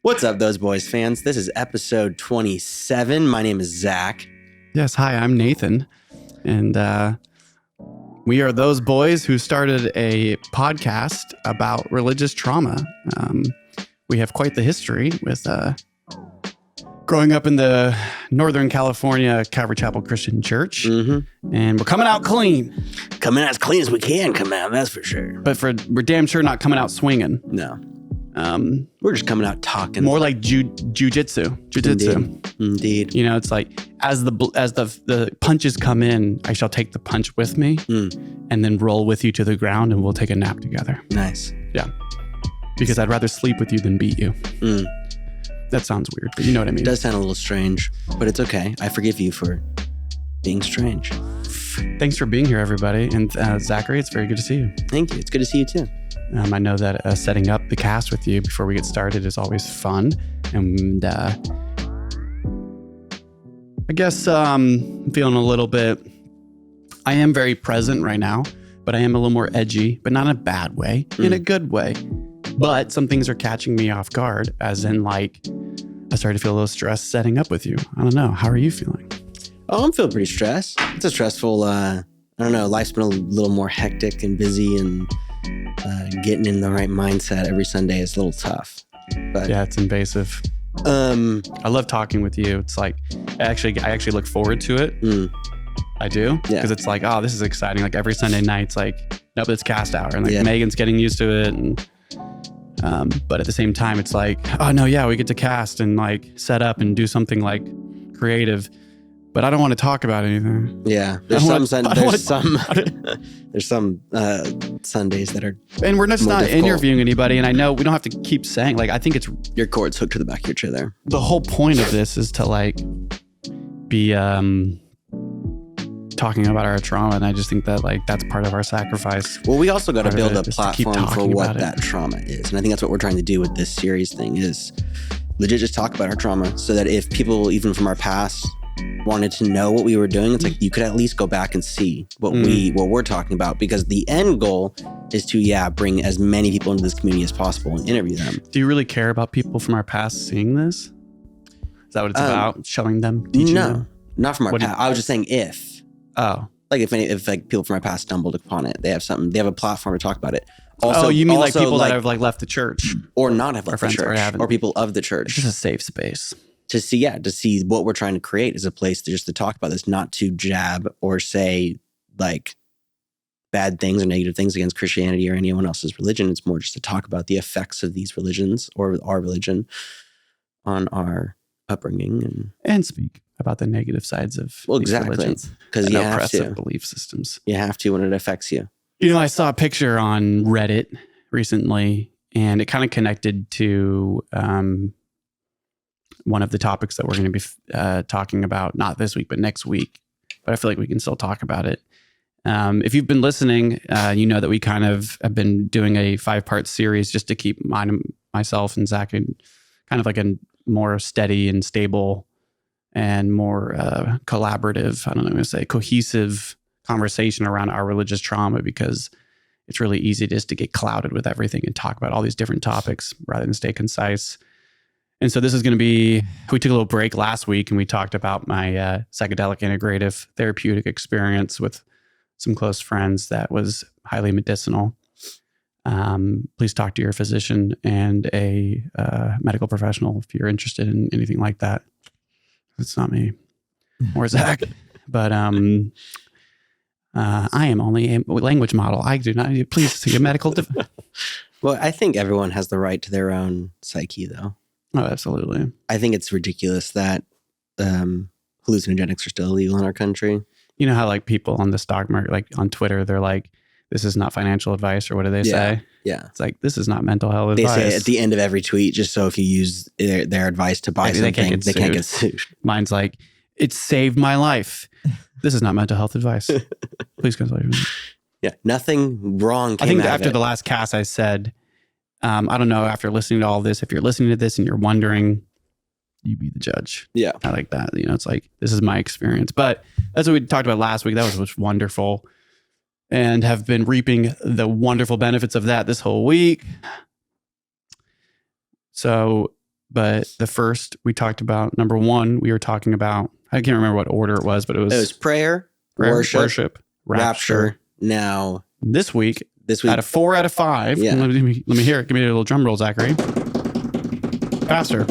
What's up, Those Boys fans? This is episode 27. My name is Zach. Yes, hi, I'm Nathan. And we are those boys who started a podcast about religious trauma. We have quite the history with growing up in the Northern California Calvary Chapel Christian Church. Mm-hmm. And we're coming out clean. Coming out as clean as we can come out, that's for sure. But we're damn sure not coming out swinging. No. We're just coming out talking. More like jujitsu. Indeed. You know, it's like as the punches come in, I shall take the punch with me and then roll with you to the ground and we'll take a nap together. Nice. Yeah. Because I'd rather sleep with you than beat you. That sounds weird, but you know what I mean. It does sound a little strange, but it's okay. I forgive you for being strange. Thanks for being here, everybody. And Zachary, it's very good to see you. Thank you. It's good to see you too. I know that setting up the cast with you before we get started is always fun. And I guess I'm feeling a little bit, I am very present right now, but I am a little more edgy, but not in a bad way, in a good way. But some things are catching me off guard, as in like, I started to feel a little stressed setting up with you. I don't know. How are you feeling? Oh, I'm feeling pretty stressed. It's a stressful, I don't know, life's been a little more hectic and busy, and getting in the right mindset every Sunday is a little tough. But yeah, it's invasive. I love talking with you. It's like, I actually look forward to it. I do. Because it's like, oh, this is exciting. Like every Sunday night, it's like, nope, it's cast hour. And like Megan's getting used to it. And but at the same time, it's like, oh no, yeah, we get to cast and like set up and do something like creative. But I don't want to talk about anything. Yeah, there's some Sundays that are, and we're just not difficult. Interviewing anybody. And I know we don't have to keep saying, like, I think it's your cord's hooked to the back of your chair there. The whole point of this is to like be talking about our trauma, and I just think that like that's part of our sacrifice. Well, we also got to build a platform for what that trauma is, and I think that's what we're trying to do with this series thing is legit just talk about our trauma, so that if people even from our past wanted to know what we were doing, it's like you could at least go back and see what we're talking about, because the end goal is to bring as many people into this community as possible and interview them. Do you really care about people from our past seeing this? Is that what it's about? Showing them? Teaching them? Not from our past. I was just saying if like people from our past stumbled upon it, they have a platform to talk about it. Also, you mean like people that have like left the church or not have left the church, or people of the church? It's just a safe space. To see what we're trying to create is a place to talk about this, not to jab or say like bad things or negative things against Christianity or anyone else's religion. It's more just to talk about the effects of these religions or our religion on our upbringing and speak about the negative sides of these religions. Because you have to belief systems. You have to when it affects you. You know, I saw a picture on Reddit recently, and it kind of connected to one of the topics that we're going to be talking about, not this week, but next week. But I feel like we can still talk about it. If you've been listening, you know that we kind of have been doing a 5-part series just to keep myself and Zach in kind of like a more steady and stable and more collaborative, I don't know, I'm going to say cohesive conversation around our religious trauma, because it's really easy just to get clouded with everything and talk about all these different topics rather than stay concise. And so this is going to be, we took a little break last week and we talked about my psychedelic integrative therapeutic experience with some close friends that was highly medicinal. Please talk to your physician and a medical professional if you're interested in anything like that. It's not me or Zach, but I am only a language model. I do not need, please see a medical. Well, I think everyone has the right to their own psyche, though. Oh, absolutely. I think it's ridiculous that hallucinogenics are still illegal in our country. You know how like people on the stock market, like on Twitter, they're like, this is not financial advice, or what do they say? Yeah. It's like, this is not mental health advice. They say at the end of every tweet, just so if you use their advice to buy something, they can't get sued. Mine's like, it saved my life. This is not mental health advice. Please consult your Yeah, nothing wrong came I think out after of it. The last cast, I said, I don't know, after listening to all this, if you're listening to this and you're wondering, you be the judge. Yeah. I like that. You know, it's like, this is my experience. But that's what we talked about last week. That was wonderful. And have been reaping the wonderful benefits of that this whole week. So But the first we talked about, number one, we were talking about, I can't remember what order it was, but it was prayer, worship, rapture. Now, this week, out of 4 out of 5. Yeah. Let me hear it. Give me a little drum roll, Zachary. Faster.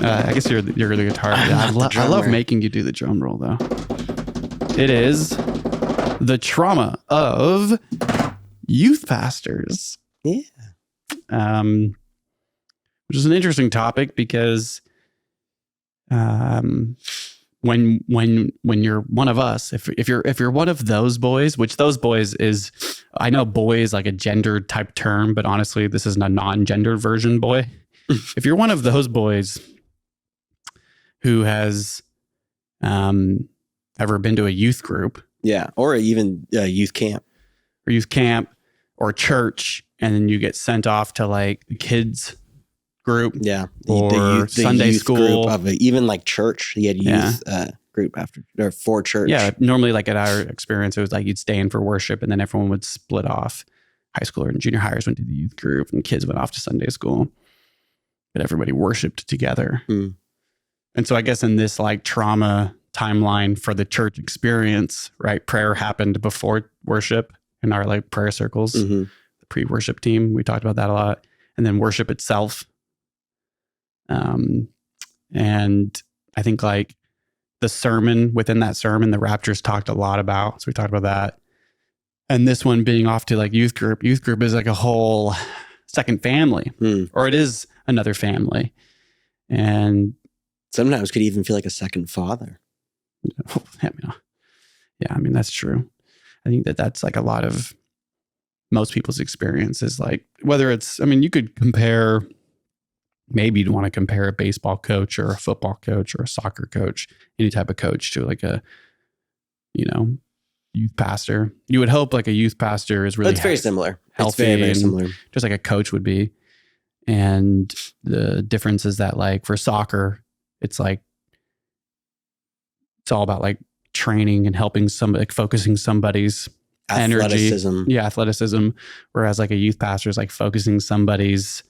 I guess you're the guitar. I love making you do the drum roll, though. It is the trauma of youth pastors. Yeah. Which is an interesting topic because when you're one of us, if you're one of those boys, which those boys is, I know boy is like a gendered type term, but honestly, this is a non-gendered version boy. If you're one of those boys who has ever been to a youth group, yeah, or even youth camp or church, and then you get sent off to like the kids group, yeah, or the Sunday youth school, group of even like church. You had youth group after or for church. Yeah, normally like at our experience, it was like you'd stay in for worship, and then everyone would split off. High schooler and junior hires went to the youth group, and kids went off to Sunday school. But everybody worshiped together. And so I guess in this like trauma timeline for the church experience, right? Prayer happened before worship in our like prayer circles, the pre-worship team. We talked about that a lot. And then worship itself. And I think like the sermon, within that sermon, the Raptors talked a lot about. So we talked about that. And this one being off to like youth group. Youth group is like a whole second family, or it is another family. And sometimes could even feel like a second father. Yeah, I mean, that's true. I think that's like a lot of most people's experience is like, whether it's, I mean, you could compare, maybe you'd want to compare a baseball coach or a football coach or a soccer coach, any type of coach to like a, youth pastor. You would hope like a youth pastor is really It's very similar. Healthy, it's very similar. Just like a coach would be. And the difference is that like for soccer, it's like, it's all about like training and helping somebody, like focusing somebody's Athleticism. energy. Yeah, athleticism. Whereas like a youth pastor is like focusing somebody's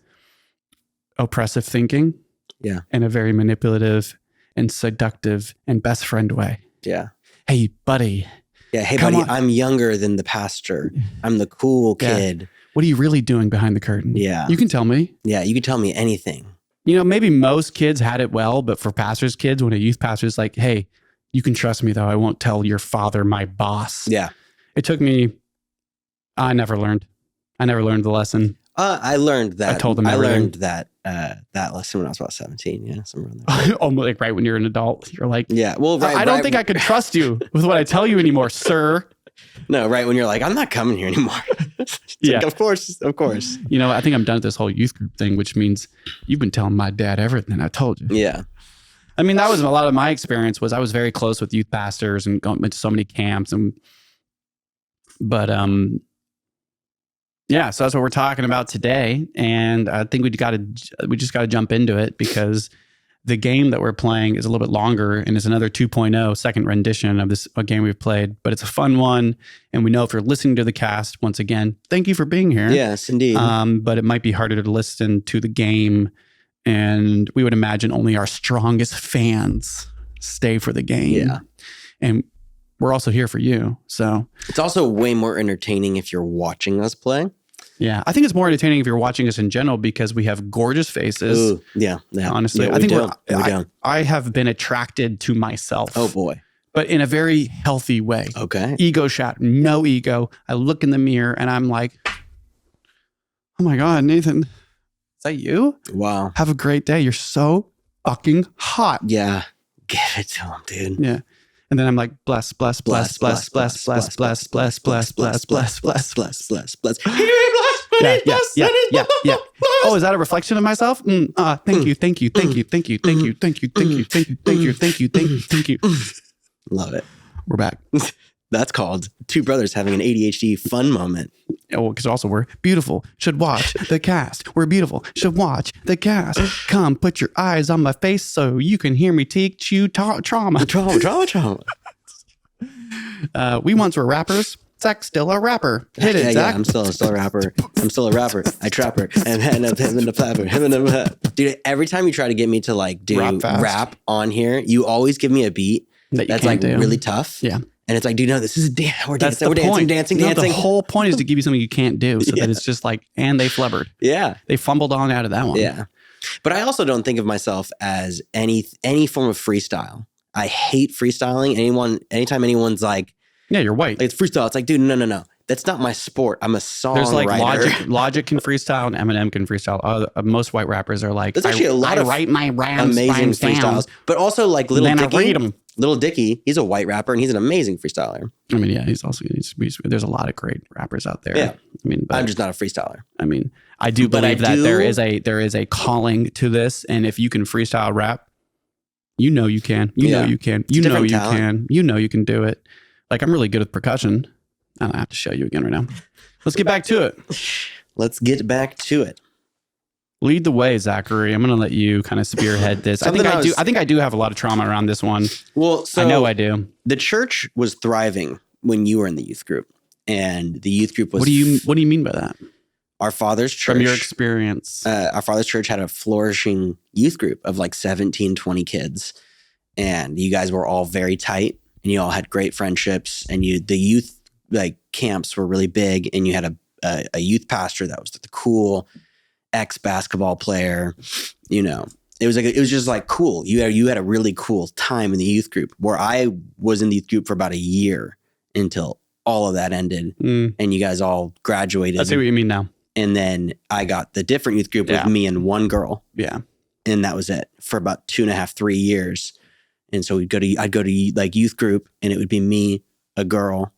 oppressive thinking. Yeah. In a very manipulative and seductive and best friend way. Yeah. Hey, buddy. Yeah. Hey, buddy, I'm younger than the pastor. I'm the cool kid. Yeah. What are you really doing behind the curtain? Yeah. You can tell me. Yeah. You can tell me anything. Maybe most kids had it well, but for pastors' kids, when a youth pastor is like, hey, you can trust me though. I won't tell your father my boss. Yeah. It took me, I never learned the lesson. I learned that. I told them everything. I learned that lesson when I was about 17. Yeah. Somewhere in there. Almost like right when you're an adult, you're like, yeah. Well, right. I don't think I could trust you with what I tell you anymore, sir. No, right. When you're like, I'm not coming here anymore. Yeah. Like, of course. I think I'm done with this whole youth group thing, which means you've been telling my dad everything I told you. Yeah. I mean, that was a lot of my experience. Was I was very close with youth pastors and going to so many camps, but yeah. So that's what we're talking about today, and I think we just got to jump into it because the game that we're playing is a little bit longer and is another 2.0 second rendition of this game we've played, but it's a fun one. And we know if you're listening to the cast, once again, thank you for being here. Yes, indeed. But it might be harder to listen to the game. And we would imagine only our strongest fans stay for the game. Yeah. And we're also here for you. So it's also way more entertaining if you're watching us play. Yeah. I think it's more entertaining if you're watching us in general because we have gorgeous faces. Ooh, yeah. Honestly, yeah, I think I have been attracted to myself. Oh boy. But in a very healthy way. Okay. Ego shot, no ego. I look in the mirror and I'm like, oh my God, Nathan, is that you? Wow. Have a great day. You're so fucking hot. Yeah. Give it to him, dude. Yeah. And then I'm like, bless, bless, bless, bless, bless, bless, bless, bless, bless, bless, bless, bless, bless, bless, bless. Yeah. Oh, is that a reflection of myself? Thank you, thank you, thank you, thank you, thank you, thank you, thank you, thank you, thank you, thank you, thank you, thank you. Love it. We're back. That's called two brothers having an ADHD fun moment. Oh, because also we're beautiful. Should watch the cast. We're beautiful. Should watch the cast. Come put your eyes on my face so you can hear me teach you trauma. Trauma. We once were rappers. Zach's still a rapper. Hit it, Zach. Yeah, I'm still a rapper. I'm still a rapper. I trapper. And him and the flapper. Dude, every time you try to get me to like do rap on here, you always give me a beat that's like really tough. Yeah. And it's like, dude, no, this is we're dancing. The whole point is to give you something you can't do, so that it's just like, and they flubbered. Yeah. They fumbled on out of that one. Yeah. But I also don't think of myself as any form of freestyle. I hate freestyling. Anytime anyone's like, yeah, you're white. Like, it's freestyle. It's like, dude, no. That's not my sport. I'm a songwriter. There's like Logic can freestyle and Eminem can freestyle. Most white rappers are like, there's actually a lot of write my amazing freestyles. But also like Little Dicky, he's a white rapper and he's an amazing freestyler. I mean, yeah, there's a lot of great rappers out there. Yeah. I mean, I'm just not a freestyler. I mean, I do believe that there is a calling to this. And if you can freestyle rap, you know you can. You know you can. You know you can. You know you can do it. Like, I'm really good at percussion. I don't have to show you again right now. Let's get back to it. Let's get back to it. Lead the way, Zachary. I'm going to let you kind of spearhead this. I think I do have a lot of trauma around this one. Well, so I know I do. The church was thriving when you were in the youth group, and the youth group was. What do you mean by that? Our father's church. From your experience. Our father's church had a flourishing youth group of like 17, 20 kids, and you guys were all very tight, and you all had great friendships, and the youth like camps were really big, and you had a youth pastor that was the cool ex-basketball player. You know, it was just like cool. You had a really cool time in the youth group, where I was in the youth group for about a year until all of that ended, and you guys all graduated. I see what you mean now. And then I got the different youth group with me and one girl. Yeah. And that was it for about 2.5, 3 years. And so I'd go to like youth group, and it would be me, a girl,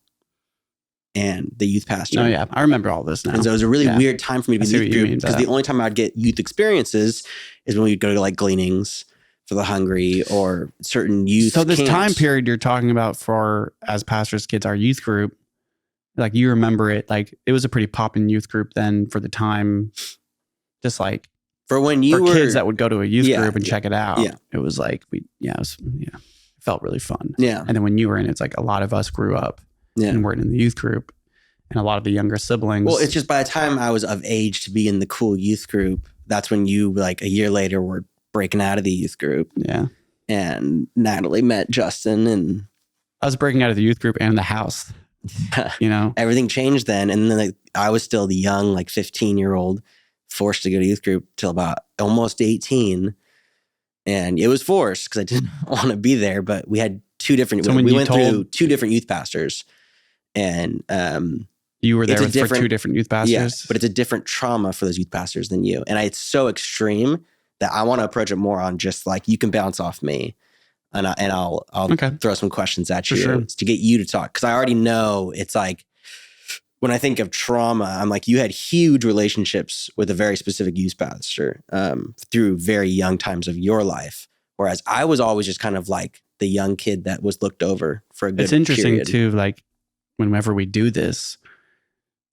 and the youth pastor. Oh yeah, I remember all this now. And so it was a really weird time for me to be in youth group, because the only time I'd get youth experiences is when we'd go to like gleanings for the hungry or certain youth. So this camps. time period you're talking about for as pastors' kids, our youth group, like you remember it, like it was a pretty poppin' youth group then for the time, just like for when you were kids that would go to a youth group and check it out. Yeah. It was like it felt really fun. Yeah. And then when you were in it, it's like a lot of us grew up and were in the youth group, and a lot of the younger siblings. Well, it's just by the time I was of age to be in the cool youth group, that's when you like a year later were breaking out of the youth group. Yeah. And Natalie met Justin, and I was breaking out of the youth group and the house. You know, everything changed then. And then I was still the young, like 15-year-old forced to go to youth group till about almost 18. And it was forced because I didn't want to be there, but we had two different, we went through two different youth pastors, and, you were there for two different youth pastors. Yeah, but it's a different trauma for those youth pastors than you. And it's so extreme that I want to approach it more on just like, you can bounce off me. And I'll throw some questions at you to get you to talk. Because I already know it's like, when I think of trauma, I'm like, you had huge relationships with a very specific youth pastor through very young times of your life. Whereas I was always just kind of like the young kid that was looked over for a good period. It's interesting too, like whenever we do this,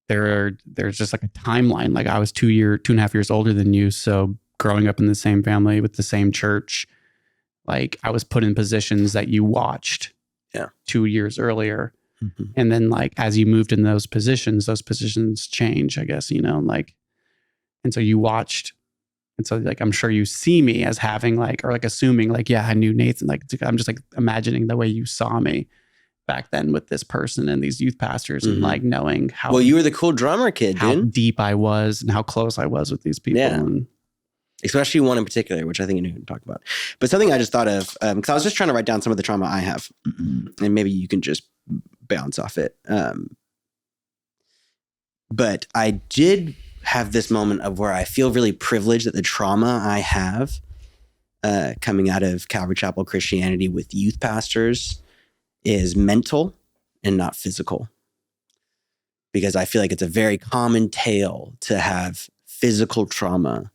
there's just like a timeline. Like I was 2.5 years older than you. So growing up in the same family with the same church, like I was put in positions that you watched 2 years earlier. Mm-hmm. And then like, as you moved in those positions change, I guess, you know, like, and so you watched. And so like, I'm sure you see me as having like, or like assuming like, yeah, I knew Nathan. Like, I'm just like imagining the way you saw me back then with this person and these youth pastors, and like knowing how. Well, you were the cool drummer kid, how dude. Deep I was and how close I was with these people. Yeah. And, especially one in particular, which I think you need to talk about. But something I just thought of, because I was just trying to write down some of the trauma I have, and maybe you can just bounce off it. But I did have this moment of where I feel really privileged that the trauma I have coming out of Calvary Chapel Christianity with youth pastors is mental and not physical. Because I feel like it's a very common tale to have physical trauma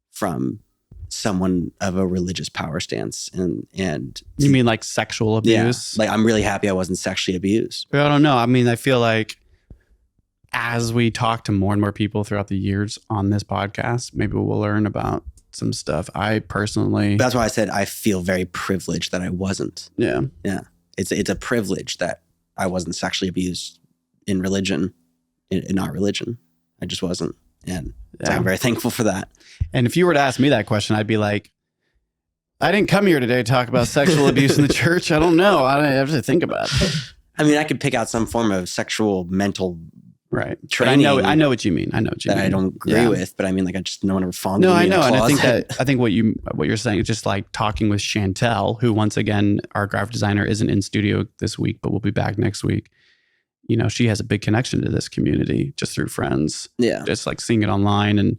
from someone of a religious power stance. And you mean like sexual abuse? Yeah, like I'm really happy I wasn't sexually abused. I don't know. I mean, I feel like as we talk to more and more people throughout the years on this podcast, maybe we'll learn about some stuff. I personally, that's why I said I feel very privileged that I wasn't. Yeah. Yeah. It's a privilege that I wasn't sexually abused in religion, not religion. I just wasn't. And so I'm very thankful for that. And if you were to ask me that question, I'd be like, I didn't come here today to talk about sexual abuse in the church. I don't know. I have to think about it. I mean, I could pick out some form of sexual mental training. I know what you mean. I don't agree with, but I mean, like, I just no one ever fondled me. No, I know, and I think what you're saying is just like talking with Chantel, who once again, our graphic designer, isn't in studio this week, but we'll be back next week. You know, she has a big connection to this community just through friends. Yeah, just like seeing it online, and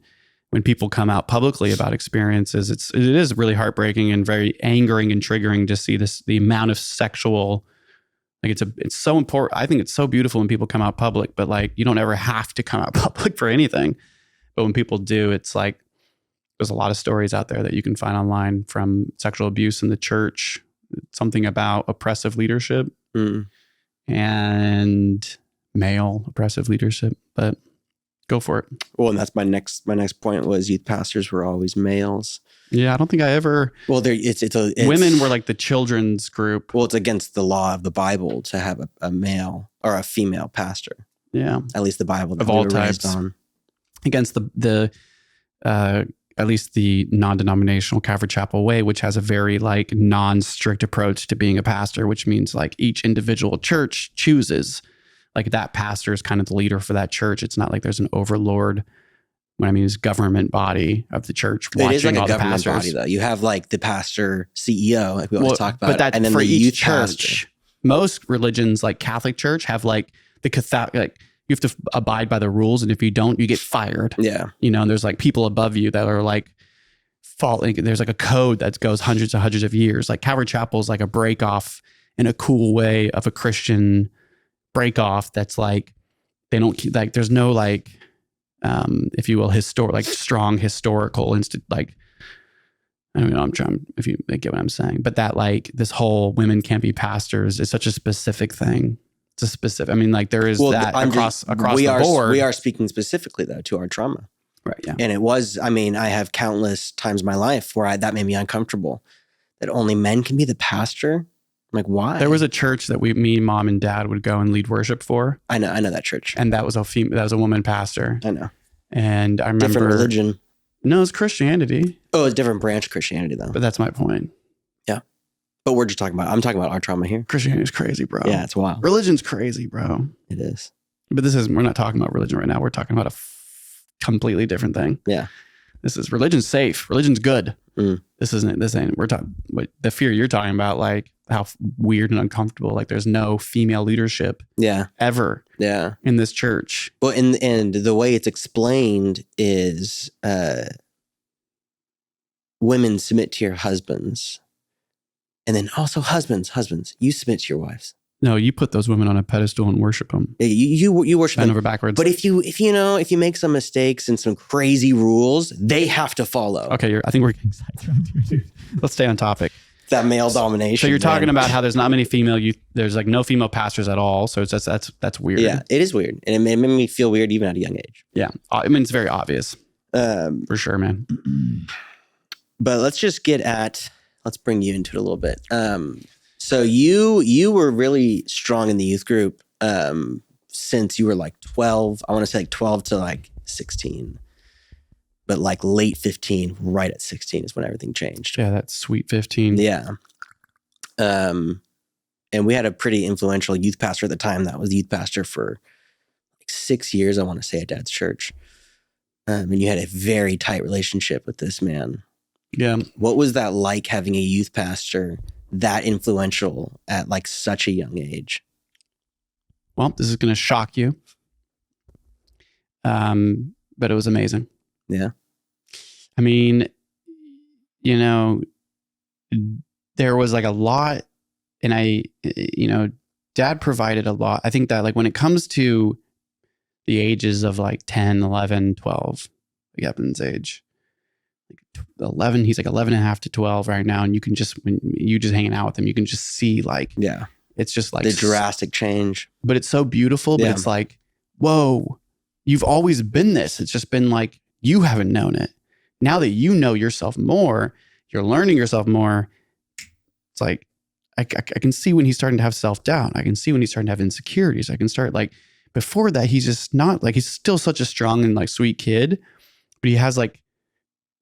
when people come out publicly about experiences, it is really heartbreaking and very angering and triggering to see the amount of sexual. Like it's so important. I think it's so beautiful when people come out public, but like you don't ever have to come out public for anything. But when people do, it's like there's a lot of stories out there that you can find online from sexual abuse in the church, something about oppressive leadership and male oppressive leadership. But go for it. Well, and that's my next point was youth pastors were always males. Yeah, I don't think I ever. Well, it's women were like the children's group. Well, it's against the law of the Bible to have a male or a female pastor. Yeah, at least the Bible of all types. Against the at least the non-denominational Calvary Chapel way, which has a very like non-strict approach to being a pastor, which means like each individual church chooses. Like that pastor is kind of the leader for that church. It's not like there's an overlord. What I mean is government body of the church watching all the pastors. It is like a government body, though. You have like the pastor CEO, like we always talk about, but that's and then for the each youth church. Pastor. Most religions, like Catholic Church, have like the Catholic. Like you have to abide by the rules, and if you don't, you get fired. Yeah, you know. And there's like people above you that are like falling. There's like a code that goes hundreds and hundreds of years. Like Calvary Chapel is like a break off in a cool way of a Christian break off. That's like they don't keep, like there's no like. If you will, strong historical like, I don't know, I'm trying, if you get what I'm saying, but that like this whole women can't be pastors is such a specific thing. It's a specific, I mean, like there is that across the board. We are speaking specifically though to our trauma. Right. Yeah. And it was, I mean, I have countless times in my life where that made me uncomfortable that only men can be the pastor. I'm like, why? There was a church that me, mom, and dad would go and lead worship for. I know that church. And that was a woman pastor. I know. And I remember different religion. No, it's Christianity. Oh, it's a different branch of Christianity though. But that's my point. Yeah. But I'm talking about our trauma here. Christianity is crazy, bro. Yeah, it's wild. Religion's crazy, bro. It is. But we're not talking about religion right now. We're talking about a completely different thing. Yeah. Religion's safe. Religion's good. This ain't, we're talking, the fear you're talking about, like how weird and uncomfortable, like there's no female leadership. Yeah. Ever. Yeah. In this church. Well, and the way it's explained is women submit to your husbands. And then also husbands, you submit to your wives. No, you put those women on a pedestal and worship them. You worship them over backwards. But if you make some mistakes and some crazy rules, they have to follow. Okay, I think we're getting sidetracked here, dude. Let's stay on topic. That male domination. So you're talking about how there's not many female youth. There's like no female pastors at all. So that's weird. Yeah, it is weird, and it made me feel weird even at a young age. Yeah, I mean it's very obvious. For sure, man. But let's bring you into it a little bit. So you were really strong in the youth group since you were like 12. I want to say like 12 to like 16. But like late 15, right at 16 is when everything changed. Yeah, that's sweet 15. Yeah. And we had a pretty influential youth pastor at the time that was the youth pastor for like 6 years, I want to say, at Dad's church. And you had a very tight relationship with this man. Yeah. What was that like having a youth pastor that influential at like such a young age? Well, this is going to shock you. But it was amazing. Yeah. I mean, there was like a lot, and Dad provided a lot. I think that like when it comes to the ages of like 10, 11, 12, like Evan's age, like 11, he's like 11 and a half to 12 right now. And you can just, when you just hanging out with him, you can just see like, yeah, it's just like the drastic change, but it's so beautiful, but it's like, whoa, you've always been this. It's just been like, you haven't known it. Now that you know yourself more, you're learning yourself more. It's like, I can see when he's starting to have self-doubt. I can see when he's starting to have insecurities. I can start like, before that, he's just not like, he's still such a strong and like sweet kid, but he has like,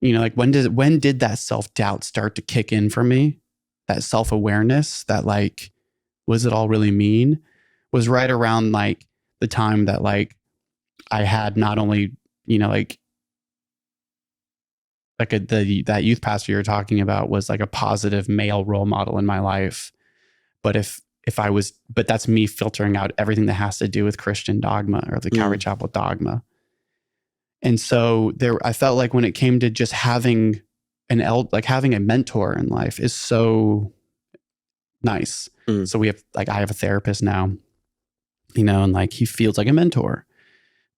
you know, like when did that self-doubt start to kick in for me? That self-awareness that like, what does it all really mean? Was right around like the time that like I had not only, you know, like that youth pastor you're talking about was like a positive male role model in my life. But but that's me filtering out everything that has to do with Christian dogma or the Calvary Chapel dogma. And so I felt like when it came to just having having a mentor in life is so nice. So I have a therapist now, you know, and like he feels like a mentor.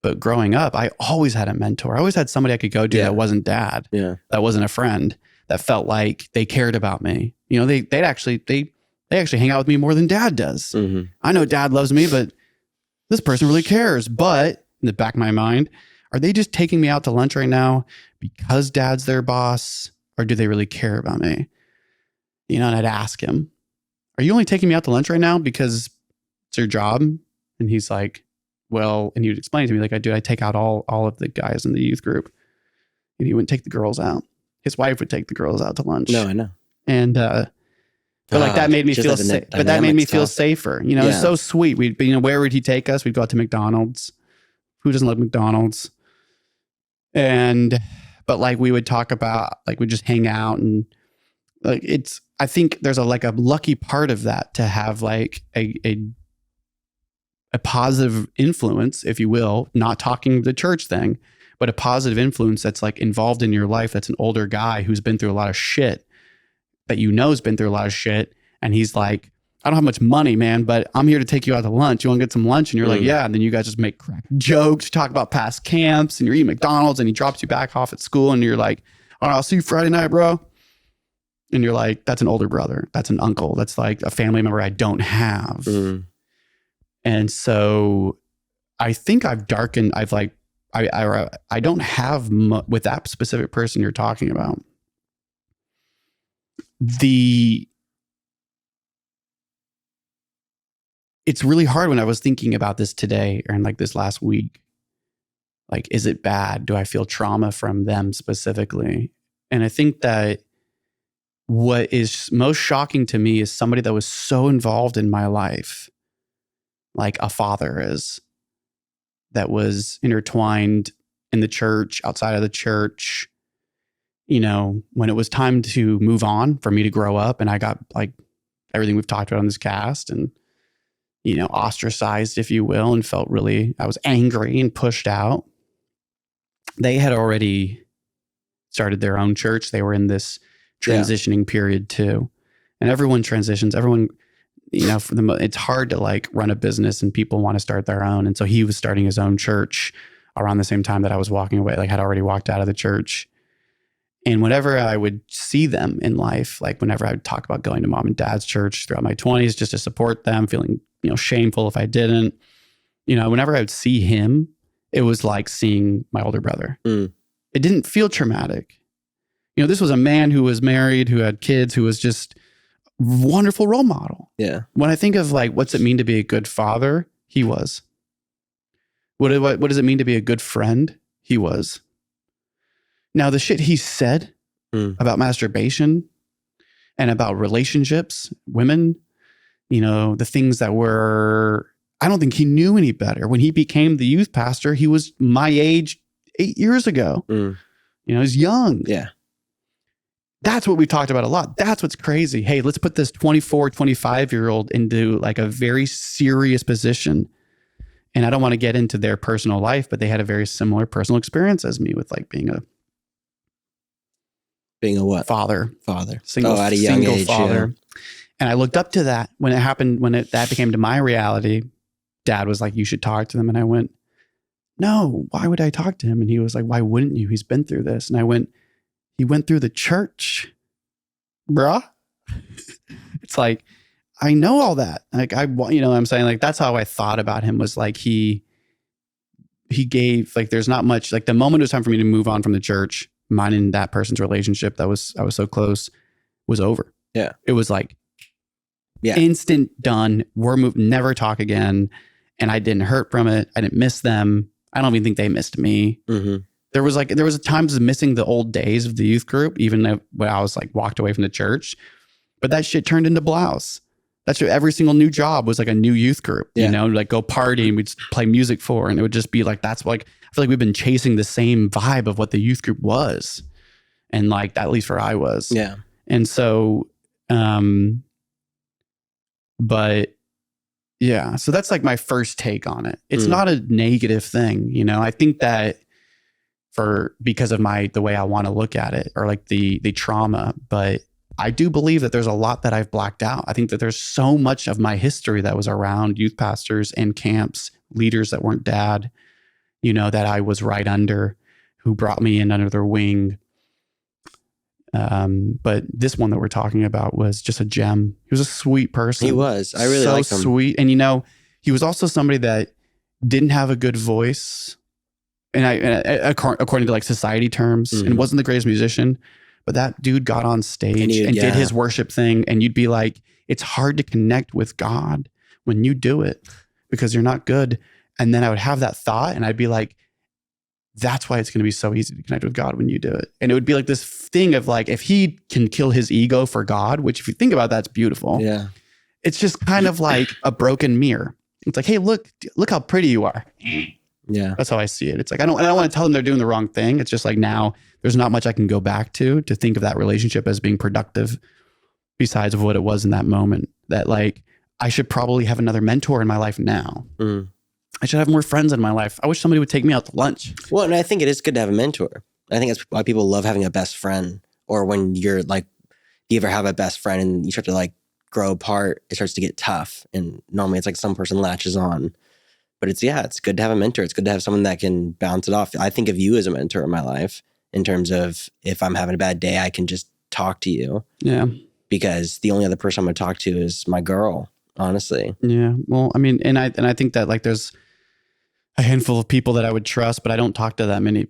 But growing up, I always had a mentor. I always had somebody I could go to that wasn't dad, that wasn't a friend, that felt like they cared about me. You know, they actually hang out with me more than dad does. Mm-hmm. I know dad loves me, but this person really cares. But in the back of my mind, are they just taking me out to lunch right now because dad's their boss, or do they really care about me? You know, and I'd ask him, are you only taking me out to lunch right now because it's your job? And he's like, well, and he would explain to me like, I take out all of the guys in the youth group, and he wouldn't take the girls out. His wife would take the girls out to lunch. No, I know. And, but like that made me feel safe. But that made me feel safer. You know, it's so sweet. You know, where would he take us? We'd go out to McDonald's. Who doesn't love McDonald's? But like we would talk about, like we'd just hang out, and like I think there's a lucky part of that to have like a positive influence, if you will, not talking the church thing, but a positive influence that's like involved in your life. That's an older guy who's been through a lot of shit, that you know has been through a lot of shit. And he's like, I don't have much money, man, but I'm here to take you out to lunch. You want to get some lunch? And you're like, yeah. And then you guys just make crack jokes, talk about past camps, and you're eating McDonald's, and he drops you back off at school, and you're like, all right, I'll see you Friday night, bro. And you're like, that's an older brother. That's an uncle. That's like a family member I don't have. And so I think I don't have with that specific person you're talking about. It's really hard when I was thinking about this today or in like this last week. Like, is it bad? Do I feel trauma from them specifically? And I think that what is most shocking to me is somebody that was so involved in my life, like a father is, that was intertwined in the church, outside of the church. You know, when it was time to move on for me to grow up, and I got like everything we've talked about on this cast, and, you know, ostracized, if you will, and I was angry and pushed out. They had already started their own church. They were in this transitioning period too. And everyone transitions. Everyone, you know, it's hard to like run a business, and people want to start their own. And so he was starting his own church around the same time that I was walking away, like had already walked out of the church. And whenever I would see them in life, like whenever I would talk about going to mom and dad's church throughout my 20s, just to support them, feeling, you know, shameful if I didn't, you know, whenever I would see him, it was like seeing my older brother. It didn't feel traumatic. You know, this was a man who was married, who had kids, who was just wonderful role model. Yeah. When I think of like, what's it mean to be a good father? He was. What does it mean to be a good friend? He was. Now, the shit he said about masturbation and about relationships, women, you know, the things that were, I don't think he knew any better. When he became the youth pastor, he was my age 8 years ago. You know, he's young. Yeah. That's what we talked about a lot. That's what's crazy. Hey, let's put this 24, 25-year-old into like a very serious position. And I don't want to get into their personal life, but they had a very similar personal experience as me with like being a what? Father. Single, at a young age, father. Yeah. And I looked up to that when it happened, that became to my reality. Dad was like, you should talk to them. And I went, no, why would I talk to him? And he was like, why wouldn't you? He's been through this. And I went, he went through the church, bruh. It's like, I know all that. Like, you know what I'm saying? Like, that's how I thought about him, was like, he gave, like, there's not much, like the moment it was time for me to move on from the church, mine and that person's relationship I was so close, was over. Yeah. It was like, instant done. We're moved, never talk again. and I didn't hurt from it. I didn't miss them. I don't even think they missed me. Mm-hmm. There was times of missing the old days of the youth group, even when I was like walked away from the church. But that shit turned into blouse. That's what every single new job was, like a new youth group, you know, like go party and we'd play music for. And it would just be like, that's like, I feel like we've been chasing the same vibe of what the youth group was. And like, at least for I was. Yeah. And so, but yeah, so that's like my first take on it. It's not a negative thing. You know, I think that because of the way I want to look at it, or like the trauma, but I do believe that there's a lot that I've blacked out. I think that there's so much of my history that was around youth pastors and camps, leaders that weren't dad, you know, that I was right under, who brought me in under their wing. But this one that we're talking about was just a gem. He was a sweet person. He was. I really liked him. So sweet. And you know, he was also somebody that didn't have a good voice. And according to like society terms, and wasn't the greatest musician. But that dude got on stage and did his worship thing. And you'd be like, it's hard to connect with God when you do it because you're not good. And then I would have that thought and I'd be like, that's why it's going to be so easy to connect with God when you do it. And it would be like this thing of like, if he can kill his ego for God, which if you think about that's beautiful. Yeah. It's just kind of like a broken mirror. It's like, hey, look how pretty you are. Yeah. That's how I see it. It's like, I don't want to tell them they're doing the wrong thing. It's just like now there's not much I can go back to think of that relationship as being productive besides of what it was in that moment. That like, I should probably have another mentor in my life now. I should have more friends in my life. I wish somebody would take me out to lunch. Well, and I think it is good to have a mentor. I think that's why people love having a best friend, or when you're like, you ever have a best friend and you start to like grow apart, it starts to get tough. And normally it's like some person latches on. But it's good to have a mentor. It's good to have someone that can bounce it off. I think of you as a mentor in my life in terms of if I'm having a bad day, I can just talk to you. Yeah. Because the only other person I'm going to talk to is my girl, honestly. Yeah. Well, I mean, and I think that like there's a handful of people that I would trust, but I don't talk to that many.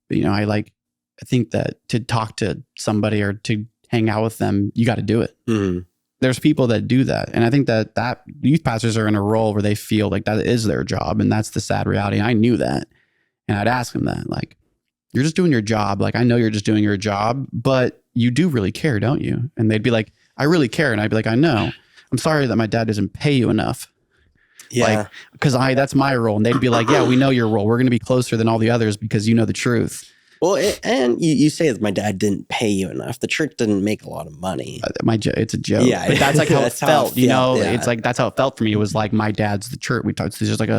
You know, I think that to talk to somebody or to hang out with them, you got to do it. Mm-hmm. There's people that do that. And I think that youth pastors are in a role where they feel like that is their job. And that's the sad reality. And I knew that. And I'd ask them that, like, you're just doing your job. Like, I know you're just doing your job, but you do really care, don't you? And they'd be like, I really care. And I'd be like, I know. I'm sorry that my dad doesn't pay you enough. Yeah. Like, because that's my role. And they'd be like, yeah, we know your role. We're going to be closer than all the others because you know the truth. Well, and you say that my dad didn't pay you enough. The church didn't make a lot of money. It's a joke. Yeah, but that's like how it felt. You know, it's like that's how it felt for me. It was like my dad's the church. We talked. It's just like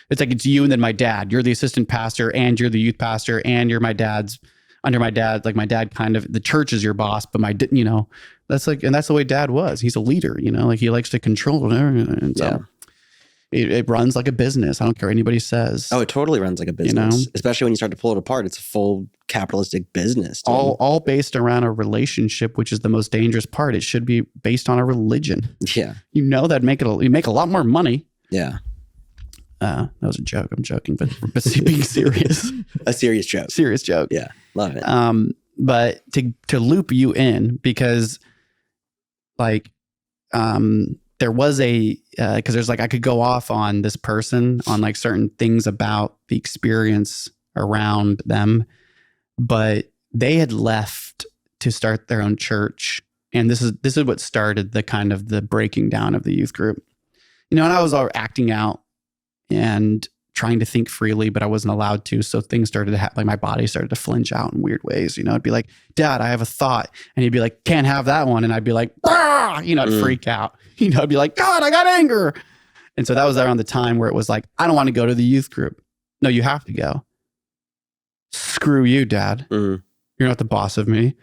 it's you and then my dad. You're the assistant pastor and you're the youth pastor and you're under my dad. Like my dad kind of, the church is your boss, but you know, that's like, and that's the way dad was. He's a leader. You know, like he likes to control and so. Yeah. It runs like a business. I don't care what anybody says. Oh, it totally runs like a business. You know? Especially when you start to pull it apart. It's a full capitalistic business. Dude. All based around a relationship, which is the most dangerous part. It should be based on a religion. Yeah. You know that you make a lot more money. Yeah. That was a joke. I'm joking, but being serious. A serious joke. Serious joke. Yeah. Love it. But to loop you in, because like there was because there's like, I could go off on this person on like certain things about the experience around them, but they had left to start their own church. And this is what started the kind of the breaking down of the youth group, you know, and I was all acting out and trying to think freely, but I wasn't allowed to. So things started to happen. Like my body started to flinch out in weird ways. You know, I'd be like, Dad, I have a thought. And he'd be like, can't have that one. And I'd be like, ah! You know, I'd freak out. You know, I'd be like, God, I got anger. And so that was around the time where it was like, I don't want to go to the youth group. No, you have to go. Screw you, Dad. You're not the boss of me.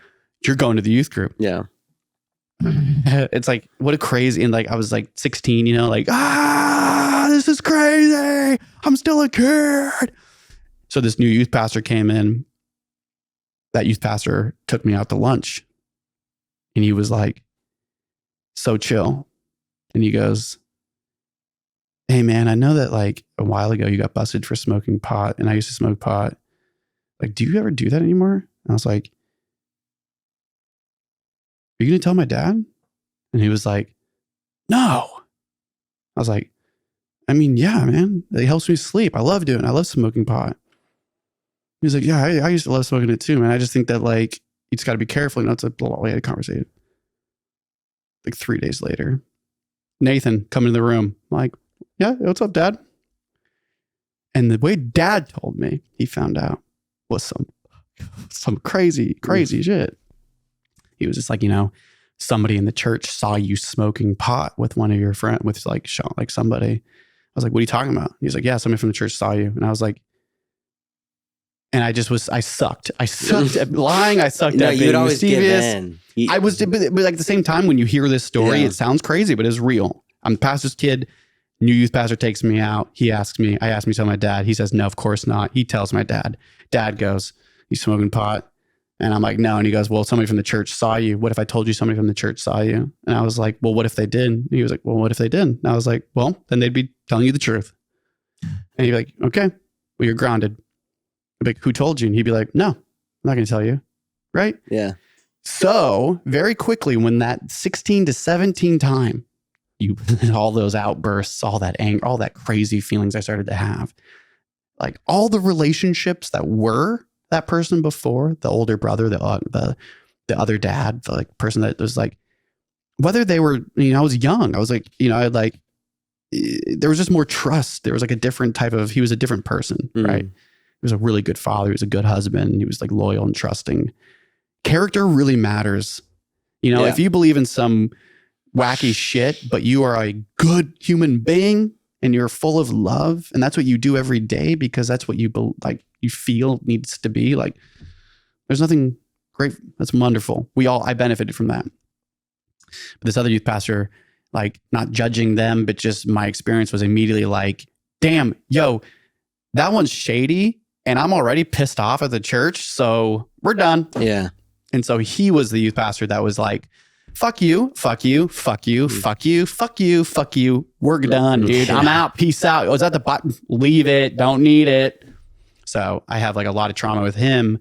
You're going to the youth group. Yeah. It's like, what a crazy, and like, I was like 16, you know, like, this is crazy. I'm still a kid. So this new youth pastor came in. That youth pastor took me out to lunch and he was like, so chill. And he goes, hey man, I know that like a while ago you got busted for smoking pot and I used to smoke pot. Like, do you ever do that anymore? And I was like, are you going to tell my dad? And he was like, no. I was like, I mean, yeah, man, it helps me sleep. I love smoking pot. He's like, yeah, I used to love smoking it too, man. I just think that like, you just got to be careful. You know, it's a blah, blah, we had a conversation. Like 3 days later, Nathan come into the room. I'm like, yeah, what's up, Dad? And the way Dad told me, he found out was some crazy shit. He was just like, you know, somebody in the church saw you smoking pot with one of your friends, with like somebody. I was like, what are you talking about? He's like, yeah, somebody from the church saw you. And I was like, and I sucked at lying. I sucked at being mischievous. I was, but like at the same time, when you hear this story, it sounds crazy, but it's real. I'm the pastor's kid. New youth pastor takes me out. I asked me to tell my dad. He says, no, of course not. He tells my dad. Dad goes, you smoking pot? And I'm like, no. And he goes, well, somebody from the church saw you. What if I told you somebody from the church saw you? And I was like, well, what if they did? And he was like, well, what if they did? And I was like, well, then they'd be telling you the truth. And he'd be like, okay, well, you're grounded. I'd be like, who told you? And he'd be like, no, I'm not going to tell you. Right? Yeah. So very quickly, when that 16 to 17 time, all those outbursts, all that anger, all that crazy feelings I started to have, like all the relationships that were that person before, the older brother, the other dad, the like person that was like, whether they were, you know, I was young, I was like, you know, I like, there was just more trust. There was like a different type of, he was a different person, right? He was a really good father. He was a good husband. He was like loyal and trusting. Character really matters. You know, if you believe in some wacky shit, but you are a good human being and you're full of love, and that's what you do every day because that's what you you feel needs to be, like, there's nothing great. That's wonderful. I benefited from that. But this other youth pastor, like, not judging them, but just my experience was immediately like, damn, yo, that one's shady and I'm already pissed off at the church, so we're done. Yeah. And so he was the youth pastor that was like, fuck you, fuck you, fuck you, fuck you, fuck you, fuck you. We're done, dude. I'm out. Peace out. Was that the button? Leave it. Don't need it. So I have like a lot of trauma with him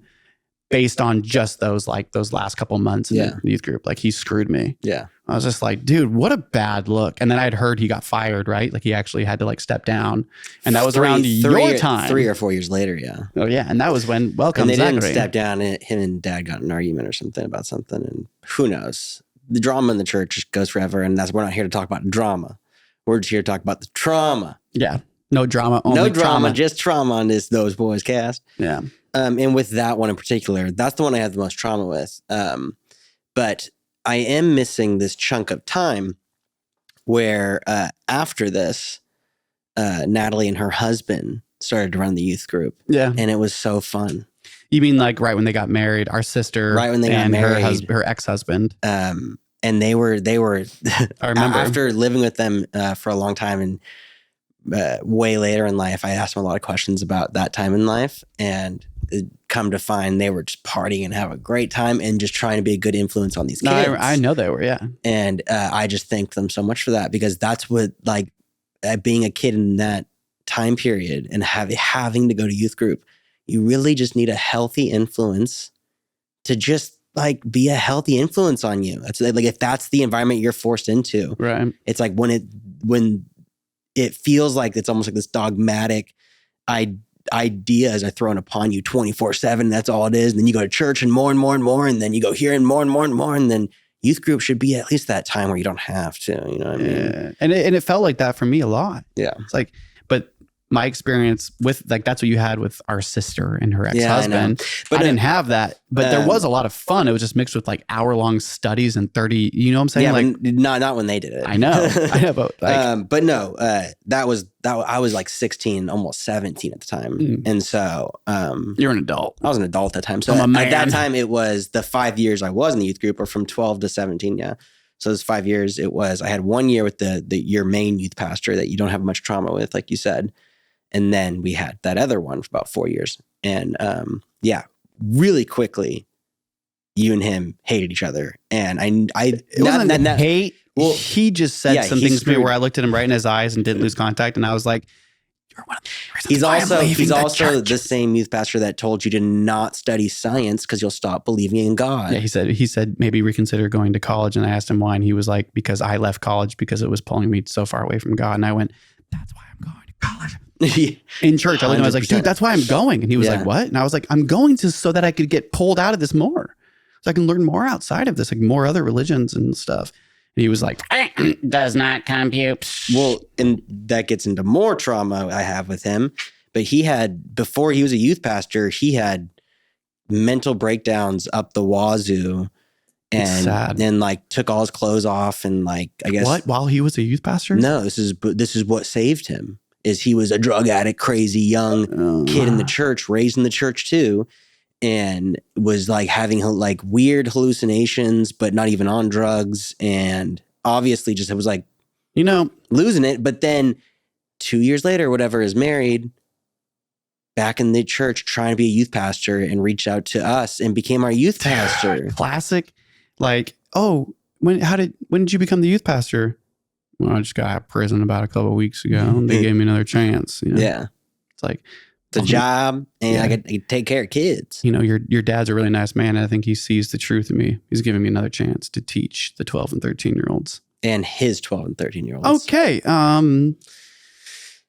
based on just those last couple months in the youth group. Like, he screwed me. Yeah. I was just like, dude, what a bad look. And then I'd heard he got fired, right? Like, he actually had to like step down. And that was around your time. 3 or 4 years later, yeah. Oh, yeah. And that was when Welcome Zachary. And they didn't Zachary. step down. And him and Dad got in an argument or something about something. And who knows? The drama in the church just goes forever. And we're not here to talk about drama. We're just here to talk about the trauma. Yeah. No drama. Only no drama, just trauma on Those Boys cast. Yeah. And with that one in particular, that's the one I have the most trauma with. But I am missing this chunk of time where after this, Natalie and her husband started to run the youth group. Yeah. And it was so fun. You mean like right when they got married, our sister right when they got married, her ex-husband. And they were I remember after living with them for a long time, and way later in life, I asked them a lot of questions about that time in life, and come to find they were just partying and having a great time and just trying to be a good influence on these kids. No, I know they were, yeah. And I just thank them so much for that, because that's what, like, being a kid in that time period and having to go to youth group, you really just need a healthy influence to just like be a healthy influence on you. It's like if that's the environment you're forced into, right? It's like when it feels like it's almost like this dogmatic ideas are thrown upon you 24/7. That's all it is. And then you go to church and more and more and more, and then you go here and more and more and more, and then youth group should be at least that time where you don't have to. You know what I mean? Yeah. And it felt like that for me a lot. Yeah, it's like, but my experience with, like, that's what you had with our sister and her ex-husband. Yeah, but I didn't have that, but there was a lot of fun. It was just mixed with like hour-long studies and 30, you know what I'm saying? Yeah, like, not when they did it. I know, but like, but no, that was I was like 16, almost 17 at the time. And so, you're an adult. I was an adult at that time. So at that time, it was the 5 years I was in the youth group, or from 12 to 17. Yeah. So those 5 years, I had 1 year with your main youth pastor that you don't have much trauma with, like you said. And then we had that other one for about 4 years. And really quickly, you and him hated each other. And it wasn't hate. Well, he just said some things to me where I looked at him right in his eyes and didn't lose contact. And I was like, you're one of the reasons he's also the same youth pastor that told you to not study science because you'll stop believing in God. Yeah, he said maybe reconsider going to college. And I asked him why. And he was like, because I left college because it was pulling me so far away from God. And I went, that's why I'm going to college. In church, I was like, dude, that's why I'm going. And he was like, what? And I was like, I'm going to so that I could get pulled out of this more. So I can learn more outside of this, like more other religions and stuff. And he was like, does not compute. Well, and that gets into more trauma I have with him. But he had, before he was a youth pastor, he had mental breakdowns up the wazoo. And then like took all his clothes off and like, I guess. What? While he was a youth pastor? No, this is what saved him. Is he was a drug addict, crazy young kid in the church, raised in the church too. And was like having like weird hallucinations, but not even on drugs. And obviously just, it was like, losing it. But then 2 years later, whatever, is married, back in the church, trying to be a youth pastor, and reached out to us and became our youth pastor. Classic. Like, oh, when did you become the youth pastor? Well, I just got out of prison about a couple of weeks ago. And they gave me another chance. Yeah. It's like, it's a job, and I get to take care of kids. Your dad's a really nice man. And I think he sees the truth in me. He's giving me another chance to teach the 12 and 13-year-olds. And his 12 and 13-year-olds. Okay.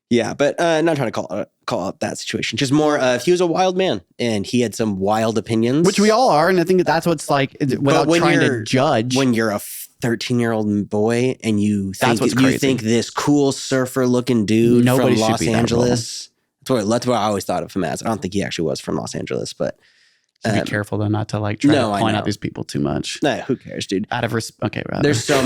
Yeah, but not trying to call out that situation. Just more, he was a wild man, and he had some wild opinions. Which we all are, and I think that's what's like, without trying to judge. When you're a 13-year-old boy, and you think this cool surfer-looking dude from Los Angeles. That's what I always thought of him as. I don't think he actually was from Los Angeles, but be careful though, not to like try to point out these people too much. Nah, who cares, dude? Out of okay, rather. There's so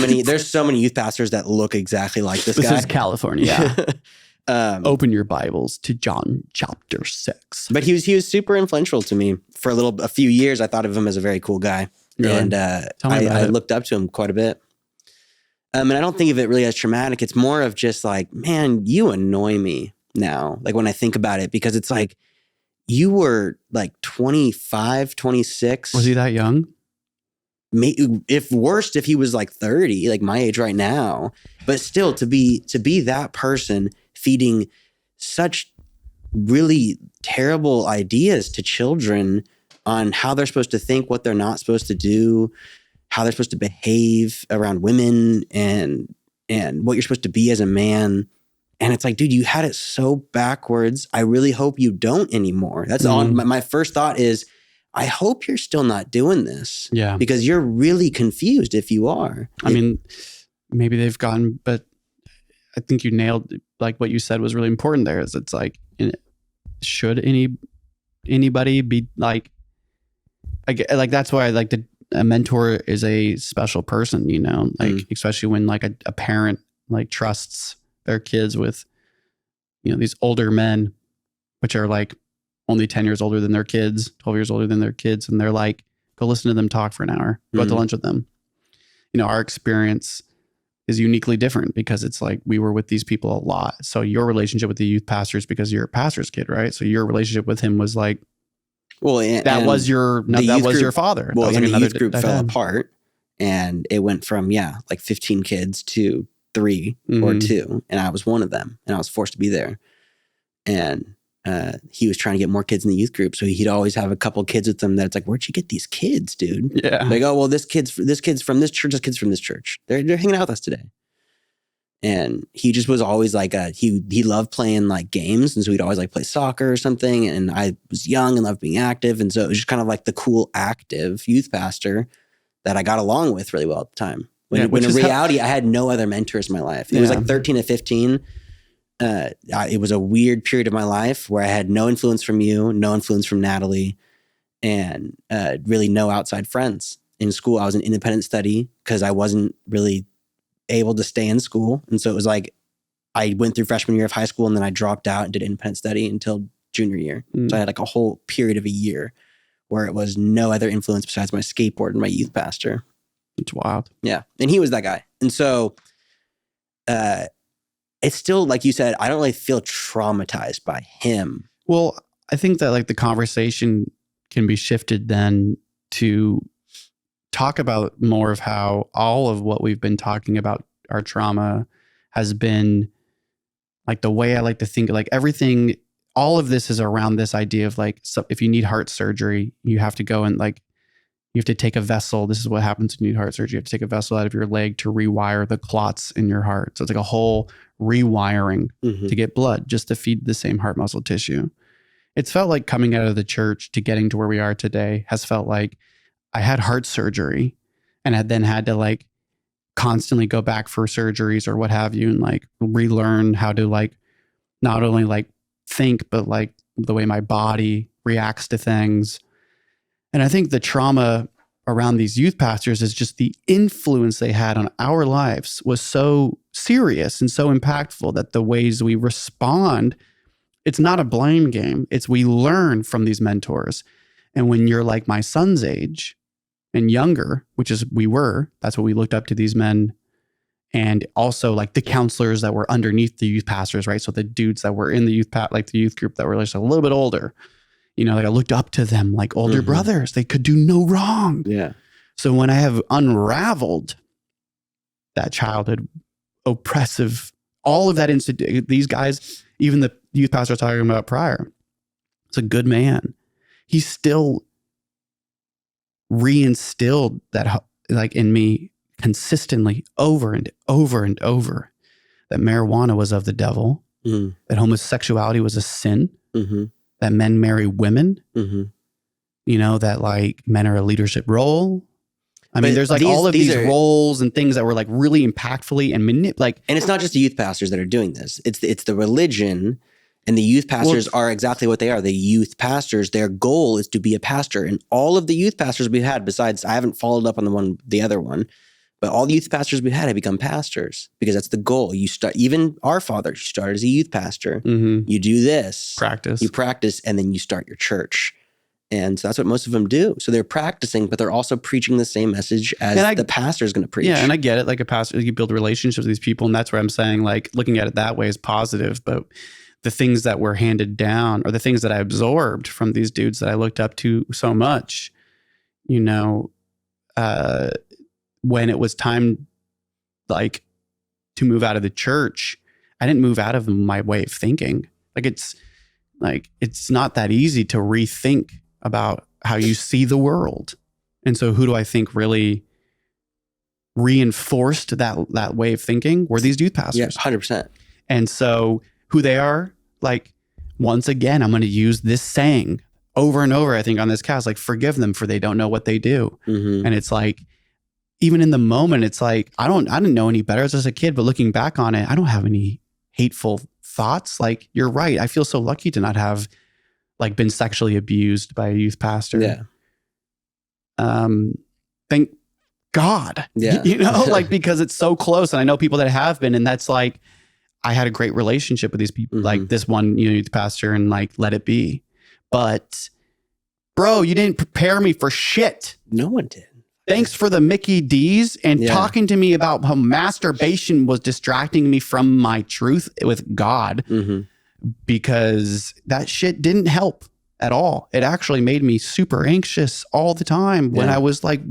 many youth pastors that look exactly like this guy. This is California. Yeah. Open your Bibles to John chapter 6. But he was super influential to me for a few years. I thought of him as a very cool guy, and I looked up to him quite a bit. And I don't think of it really as traumatic. It's more of just like, man, you annoy me now. Like when I think about it, because it's like you were like 25, 26. Was he that young? If he was like 30, like my age right now. But still, to be that person feeding such really terrible ideas to children on how they're supposed to think, what they're not supposed to do, how they're supposed to behave around women, and what you're supposed to be as a man. And it's like, dude, you had it so backwards. I really hope you don't anymore. That's on my first thought is, I hope you're still not doing this. Yeah. Because you're really confused if you are. I mean, maybe they've gotten, but I think you nailed, like what you said was really important there, is it's like, should anybody be like that's why I like a mentor is a special person, like especially when like a parent like trusts their kids with, these older men, which are like only 10 years older than their kids, 12 years older than their kids. And they're like, go listen to them talk for an hour, go out to lunch with them. Our experience is uniquely different because it's like we were with these people a lot. So your relationship with the youth pastor is because you're a pastor's kid, right? So your relationship with him was like, that was your father. Well, and the youth group fell apart, and it went from like 15 kids to 3 or 2, and I was one of them, and I was forced to be there. And he was trying to get more kids in the youth group, so he'd always have a couple kids with him. That's like, where'd you get these kids, dude? Yeah, they go, well, this kid's from this church. This kid's from this church. They're hanging out with us today. And he just was always like he loved playing like games, and so he'd always like play soccer or something. And I was young and loved being active, and so it was just kind of like the cool, active youth pastor that I got along with really well at the time. When in reality, I had no other mentors in my life. It was like 13 to 15. It was a weird period of my life where I had no influence from you, no influence from Natalie, and really no outside friends. In school, I was an independent study because I wasn't really able to stay in school. And so it was like, I went through freshman year of high school, and then I dropped out and did independent study until junior year. So I had like a whole period of a year where it was no other influence besides my skateboard and my youth pastor. It's wild. Yeah. And he was that guy. And so it's still, like you said, I don't really feel traumatized by him. Well, I think that like the conversation can be shifted then to talk about more of how all of what we've been talking about, our trauma, has been like the way I like to think, like everything, all of this is around this idea of like, so if you need heart surgery, you have to go and like, you have to take a vessel. This is what happens when you need heart surgery. You have to take a vessel out of your leg to rewire the clots in your heart. So it's like a whole rewiring to get blood just to feed the same heart muscle tissue. It's felt like coming out of the church to getting to where we are today has felt like I had heart surgery and I then had to like constantly go back for surgeries or what have you and like relearn how to like not only like think, but like the way my body reacts to things. And I think the trauma around these youth pastors is just the influence they had on our lives was so serious and so impactful that the ways we respond, it's not a blame game. It's we learn from these mentors. And when you're like my son's age and younger, which is that's what we looked up to these men. And also like the counselors that were underneath the youth pastors, right? So the dudes that were in the like the youth group that were just a little bit older, you know, like I looked up to them like older brothers. They could do no wrong. Yeah. So when I have unraveled that childhood oppressive, all of that these guys, even the youth pastor I was talking about prior, it's a good man. He still reinstilled that like in me consistently over and over and over that marijuana was of the devil, that homosexuality was a sin, that men marry women, you know, that like men are a leadership role. I mean, there's like all of these roles and things that were like really impactfully and and it's not just the youth pastors that are doing this. It's the religion, and the youth pastors are exactly what they are. The youth pastors, their goal is to be a pastor. And all of the youth pastors we've had, besides, I haven't followed up on the other one, but all the youth pastors we've had have become pastors because that's the goal. You start, even our father, you started as a youth pastor. You do this. You practice, and then you start your church. And so that's what most of them do. So they're practicing, but they're also preaching the same message as the pastor is going to preach. Yeah, and I get it. Like a pastor, you build relationships with these people, and that's where I'm saying, like, looking at it that way is positive. But the things that were handed down, or the things that I absorbed from these dudes that I looked up to so much, you know, when it was time, like, to move out of the church, I didn't move out of my way of thinking. It's not that easy to rethink about how you see the world. And so who do I think really reinforced that way of thinking were these youth pastors. Yeah, 100%. And so who they are, like, once again, I'm going to use this saying over and over, I think, on this cast, like, forgive them for they don't know what they do. And it's like, even in the moment, it's like, I didn't know any better as a kid, but looking back on it, I don't have any hateful thoughts. Like, you're right. I feel so lucky to not have like been sexually abused by a youth pastor. Yeah. Thank God. Yeah. You know, like, because it's so close. And I know people that have been, and that's like, I had a great relationship with these people, like this one, you know, youth pastor, and like, let it be. But bro, you didn't prepare me for shit. No one did. Thanks for the Mickey D's and talking to me about how masturbation was distracting me from my truth with God, because that shit didn't help at all. It actually made me super anxious all the time when I was like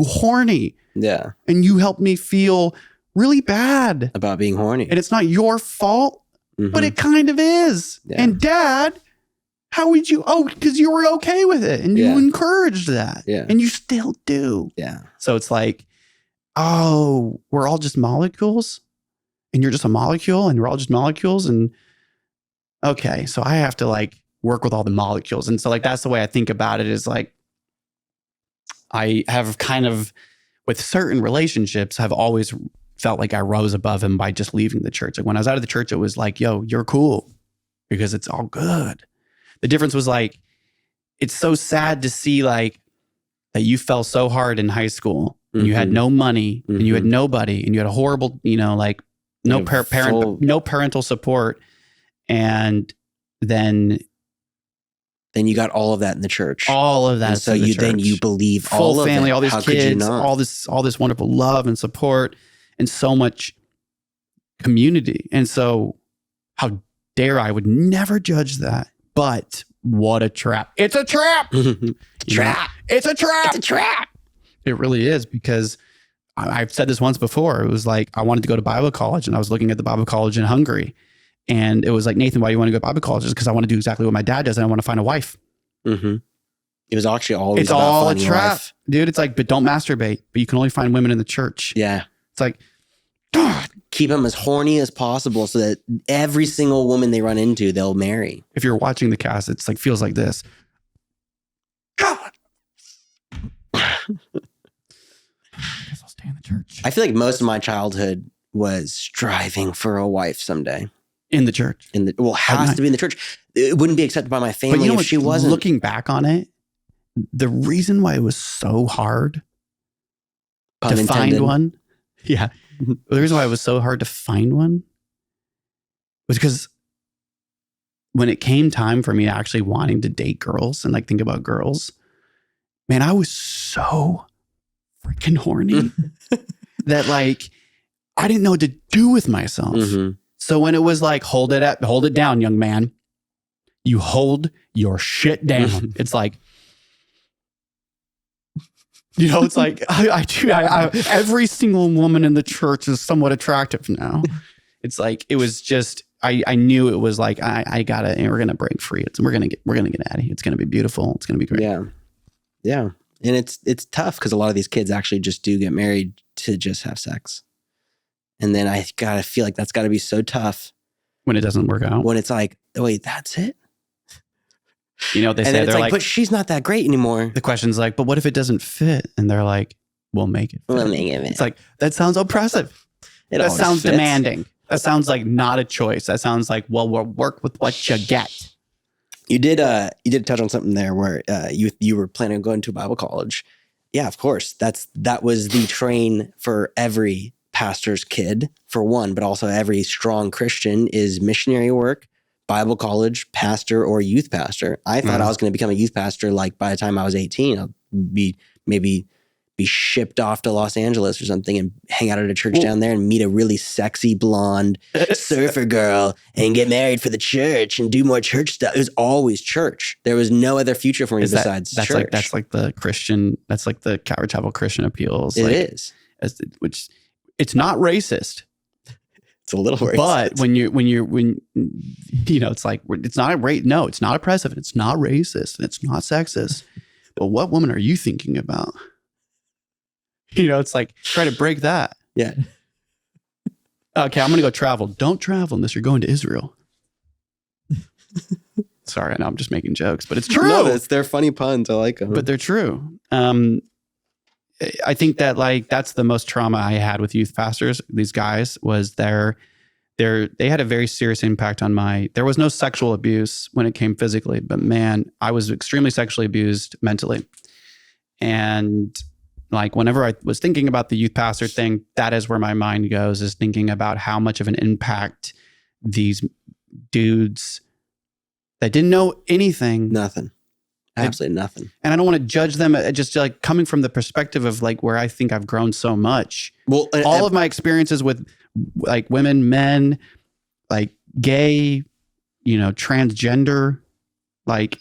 horny. Yeah. And you helped me feel really bad about being horny. And it's not your fault, but it kind of is. Yeah. And Dad, how would you? Oh, because you were okay with it and you encouraged that. Yeah. And you still do. Yeah. So it's like, oh, we're all just molecules and you're just a molecule and we're all just molecules. And okay, so I have to like work with all the molecules. And so like, that's the way I think about it, is like, I have kind of, with certain relationships, I've always felt like I rose above him by just leaving the church. Like when I was out of the church, it was like, yo, you're cool because it's all good. The difference was like, it's so sad to see like that you fell so hard in high school and you had no money and you had nobody and you had a horrible, you know, like no parental support. And then you got all of that in the church. All of that. And so then you believe all full family, of it. all these kids, all this wonderful love and support and so much community. And so how dare I would never judge that. But what a trap. It's a trap. Trap. It's a trap. It's a trap. It really is, because I've said this once before. It was like, I wanted to go to Bible college and I was looking at the Bible college in Hungary. And it was like, Nathan, why do you want to go to Bible college? It's because I want to do exactly what my dad does and I want to find a wife. It was actually always it's all a trap, dude. It's like, but don't masturbate, but you can only find women in the church. Yeah. It's like, keep them as horny as possible so that every single woman they run into, they'll marry. If you're watching the cast, it's like feels like this. God. I guess I'll stay in the church. I feel like most of my childhood was striving for a wife someday. In the church. Has to be in the church. It wouldn't be accepted by my family if she wasn't. Looking back on it, the reason why it was so hard to find one. Yeah. The reason why it was so hard to find one was because when it came time for me actually wanting to date girls and like think about girls, man, I was so freaking horny that like I didn't know what to do with myself. Mm-hmm. So when it was like, hold it down, young man, you hold your shit down. It's like, you know, it's like every single woman in the church is somewhat attractive now. It's like, it was just, I knew it was like, I gotta, and we're gonna break free. We're gonna get out of here. It's gonna be beautiful. It's gonna be great. Yeah, yeah, and it's tough because a lot of these kids actually just do get married to just have sex, and then I gotta feel like that's gotta be so tough when it doesn't work out. When it's like, oh, wait, that's it. You know what they say? They're like, but she's not that great anymore. The question's like, but what if it doesn't fit? And they're like, we'll make it fit. We'll make it fit. It's like, that sounds oppressive. That sounds demanding. That sounds like not a choice. That sounds like, well, we'll work with what you get. You did touch on something there where you were planning on going to a Bible college. Yeah, of course. That was the train for every pastor's kid, for one, but also every strong Christian is missionary work, Bible college, pastor, or youth pastor. I thought I was going to become a youth pastor like by the time I was 18. I'll be shipped off to Los Angeles or something and hang out at a church down there and meet a really sexy blonde surfer girl and get married for the church and do more church stuff. It was always church. There was no other future for me besides church. That's like the Christian, that's like the Calvary Chapel Christian appeals. It is. Which it's not racist. It's a little racist. But when you know, it's like, it's not no, it's not oppressive. And it's not racist. And it's not sexist. But what woman are you thinking about? You know, it's like, try to break that. Yeah. Okay, I'm going to go travel. Don't travel unless you're going to Israel. Sorry, I know I'm just making jokes, but it's true. No, they're funny puns. I like them. But they're true. I think that like, that's the most trauma I had with youth pastors. These guys was they had a very serious impact on there was no sexual abuse when it came physically, but man, I was extremely sexually abused mentally. And like, whenever I was thinking about the youth pastor thing, that is where my mind goes, is thinking about how much of an impact these dudes that didn't know anything. Nothing. Absolutely nothing. And I don't want to judge them, just like coming from the perspective of like where I think I've grown so much. Well, all of my experiences with like women, men, like gay, you know, transgender, like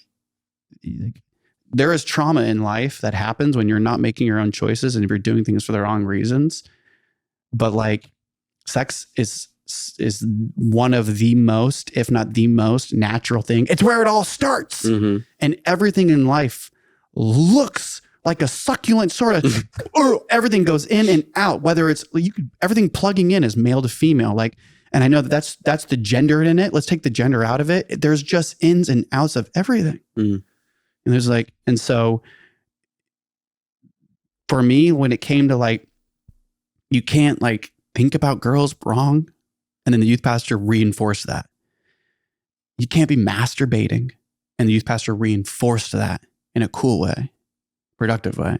there is trauma in life that happens when you're not making your own choices and if you're doing things for the wrong reasons. But like sex is one of the most, if not the most natural thing. It's where it all starts. Mm-hmm. And everything in life looks like a succulent sort of, everything goes in and out, whether it's, everything plugging in is male to female. Like, and I know that's the gender in it. Let's take the gender out of it. There's just ins and outs of everything. Mm-hmm. And there's like, and so for me, when it came to like, you can't like think about girls wrong. And then the youth pastor reinforced that. You can't be masturbating. And the youth pastor reinforced that in a cool way, productive way.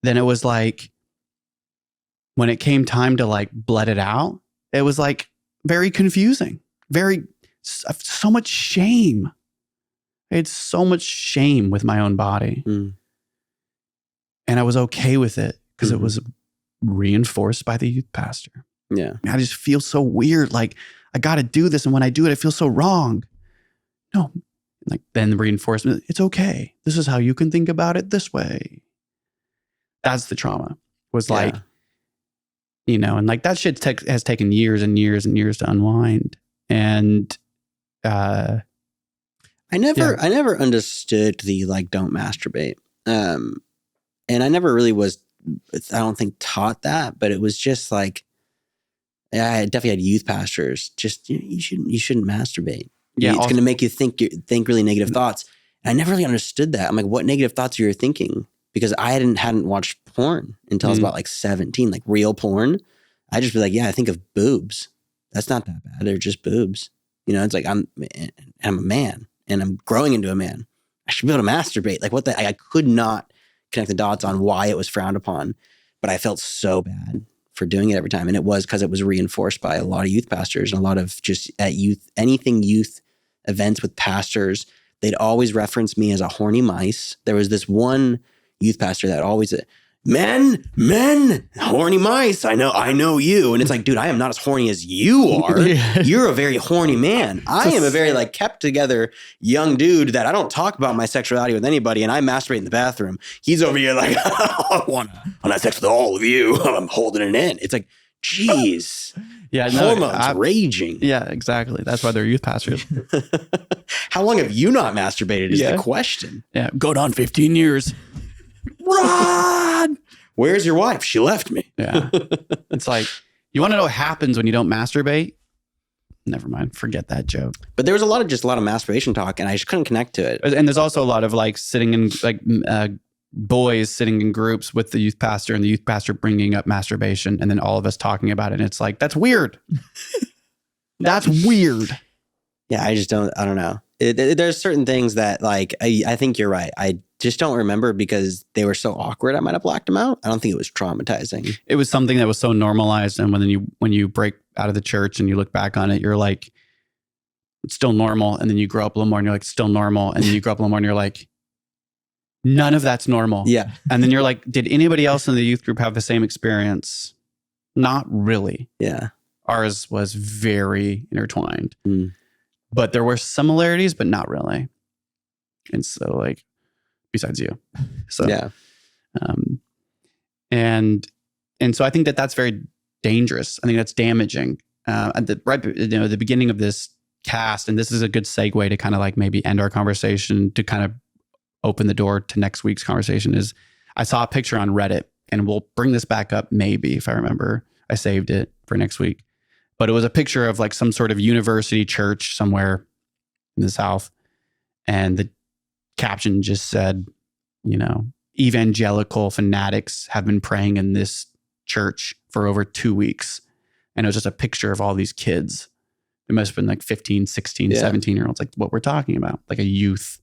Then it was like, when it came time to like bled it out, it was like very confusing, so much shame. I had so much shame with my own body. Mm. And I was okay with it because it was reinforced by the youth pastor. Yeah. I just feel so weird. Like, I got to do this. And when I do it, I feel so wrong. No, like then the reinforcement, it's okay. This is how you can think about it this way. That's the trauma, was like, you know, and like that shit has taken years and years and years to unwind. And I never understood the like, don't masturbate. And I never really was, I don't think, taught that, but it was just like, I definitely had youth pastors. Just you shouldn't masturbate. Yeah, it's going to make you think really negative thoughts. And I never really understood that. I'm like, what negative thoughts are you thinking? Because I hadn't watched porn until I was about like 17, like real porn. I just be like, yeah, I think of boobs. That's not that bad. They're just boobs. It's like I'm a man and I'm growing into a man. I should be able to masturbate. Like I could not connect the dots on why it was frowned upon, but I felt so bad for doing it every time. And it was because it was reinforced by a lot of youth pastors and a lot of just at youth events with pastors. They'd always reference me as a horny mice. There was this one youth pastor that always, men, horny mice. I know you. And it's like, dude, I am not as horny as you are. You're a very horny man. I am a very like kept together young dude that I don't talk about my sexuality with anybody. And I masturbate in the bathroom. He's over here like, I want to have sex with all of you. I'm holding it in. It's like, geez. Yeah, hormones raging. Yeah, exactly. That's why they're youth pastors. How long have you not masturbated is the question. Yeah, going on 15 years. Run! Where's your wife? She left me. Yeah. It's like, you want to know what happens when you don't masturbate? Never mind. Forget that joke. But there was a lot of masturbation talk and I just couldn't connect to it. And there's also a lot of like sitting in like boys sitting in groups with the youth pastor and the youth pastor bringing up masturbation and then all of us talking about it. And it's like, that's weird. That's weird. Yeah. I don't know. There's certain things that like, I think you're right. I just don't remember because they were so awkward. I might've blacked them out. I don't think it was traumatizing. It was something that was so normalized. And when you break out of the church and you look back on it, you're like, it's still normal. And then you grow up a little more and you're like, still normal. And then you grow up a little more and you're like, none of that's normal. Yeah. And then you're like, did anybody else in the youth group have the same experience? Not really. Yeah. Ours was very intertwined. But there were similarities, but not really. And so like, besides you. So, yeah. And so I think that's very dangerous. I think that's damaging. At the beginning of this cast, and this is a good segue to kind of like maybe end our conversation to kind of open the door to next week's conversation is I saw a picture on Reddit and we'll bring this back up maybe if I remember. I saved it for next week. But it was a picture of like some sort of university church somewhere in the South. And the caption just said, evangelical fanatics have been praying in this church for over 2 weeks. And it was just a picture of all these kids. It must have been like 15, 16, 17-year-olds, like what we're talking about, like a youth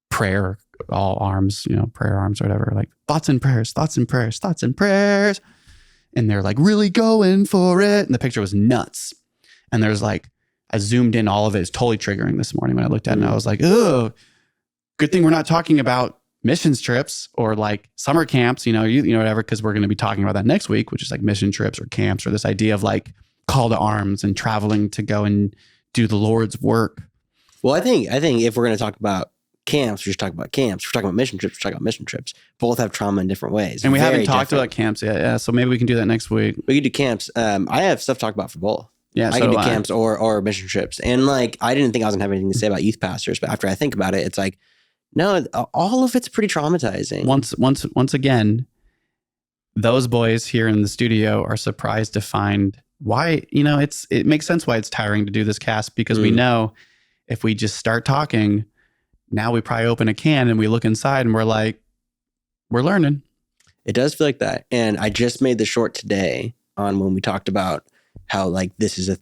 prayer, all arms, prayer arms or whatever, like thoughts and prayers. And they're like really going for it. And the picture was nuts. And there's like, I zoomed in, all of it is totally triggering this morning when I looked at it. And I was like, oh, good thing we're not talking about missions trips or like summer camps, whatever, because we're going to be talking about that next week, which is like mission trips or camps or this idea of like call to arms and traveling to go and do the Lord's work. Well, I think if we're going to talk about camps, we should talk about camps. If we're talking about mission trips, we're talking about mission trips. Both have trauma in different ways. And we haven't talked about camps yet. Yeah. So maybe we can do that next week. We could do camps. I have stuff to talk about for both. Yeah. I can do camps or mission trips. And like, I didn't think I was going to have anything to say about youth pastors, but after I think about it, it's like, no, all of it's pretty traumatizing. Once again, those boys here in the studio are surprised to find why, it makes sense why it's tiring to do this cast because we know if we just start talking, now we probably open a can and we look inside and we're like, we're learning. It does feel like that. And I just made the short today on when we talked about how like this is a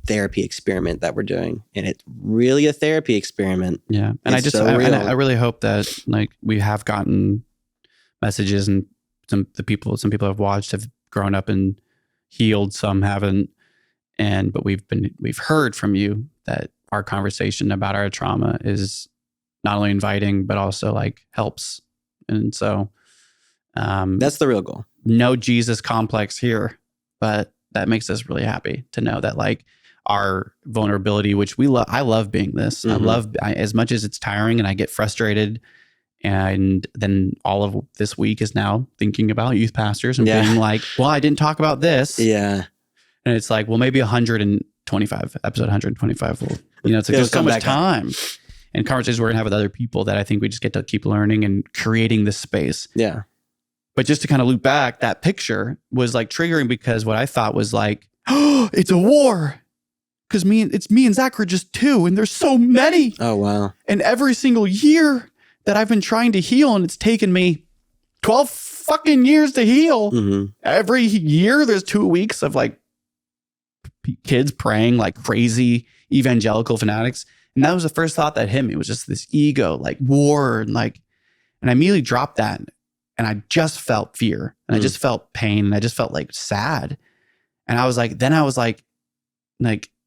therapy experiment that we're doing. And it's really a therapy experiment. Yeah. And I really hope that like we have gotten messages and some people have watched have grown up and healed, some haven't. But we've heard from you that our conversation about our trauma is not only inviting, but also like helps. And so that's the real goal. No Jesus complex here, but that makes us really happy to know that like our vulnerability, which I love being this. As much as it's tiring and I get frustrated. And then all of this week is now thinking about youth pastors and being like, well, I didn't talk about this. Yeah. And it's like, well, maybe episode 125 will, it's like there's so much time and conversations we're going to have with other people that I think we just get to keep learning and creating this space. Yeah. But just to kind of loop back, that picture was like triggering because what I thought was like, oh, it's a war. Because it's me and Zach are just two, and there's so many. Oh, wow. And every single year that I've been trying to heal, and it's taken me 12 fucking years to heal. Mm-hmm. Every year there's 2 weeks of like kids praying like crazy evangelical fanatics. And that was the first thought that hit me, was just this ego, like war, and I immediately dropped that. And I just felt fear, and I just felt pain, and I just felt like sad. And I was like,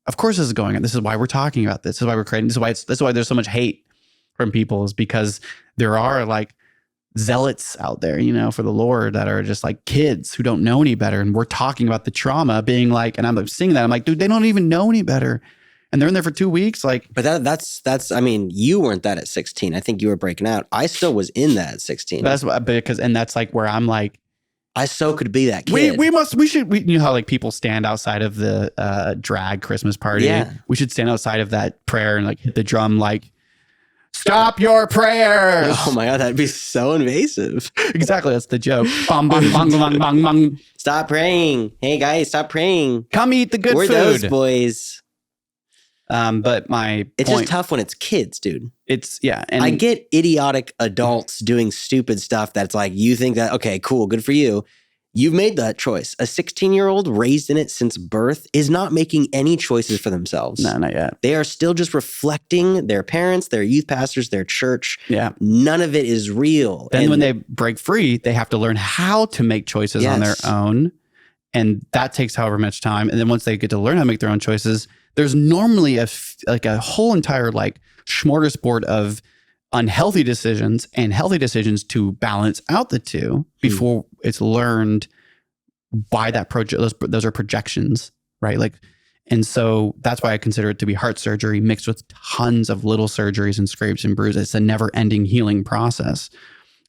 of course this is going on. This is why we're talking about this. This is why we're creating. This is why there's so much hate from people, is because there are like zealots out there, for the Lord, that are just like kids who don't know any better. And we're talking about the trauma being like, and I'm like seeing that. I'm like, dude, they don't even know any better. And they're in there for 2 weeks. Like, but that's, I mean, you weren't that at 16. I think you were breaking out. I still was in that at 16. That's like where I'm like, I so could be that kid. We should, you know how like people stand outside of the drag Christmas party. Yeah. We should stand outside of that prayer and like hit the drum, like, stop your prayers. Oh my God, that'd be so invasive. Exactly. That's the joke. Bong, bong, bong, bong, bong, bong. Stop praying. Hey guys, stop praying. Come eat the good We're food. those boys. But it's just tough when it's kids, dude. And I get idiotic adults doing stupid stuff that's like, you think that, okay, cool, good for you. You've made that choice. A 16-year-old raised in it since birth is not making any choices for themselves. No, not yet. They are still just reflecting their parents, their youth pastors, their church. Yeah. None of it is real. Then when they break free, they have to learn how to make choices on their own. And that takes however much time. And then once they get to learn how to make their own choices, there's normally a whole entire like smorgasbord of unhealthy decisions and healthy decisions to balance out the two before it's learned by that project. Those are projections, right? Like, and so that's why I consider it to be heart surgery mixed with tons of little surgeries and scrapes and bruises. It's a never-ending healing process.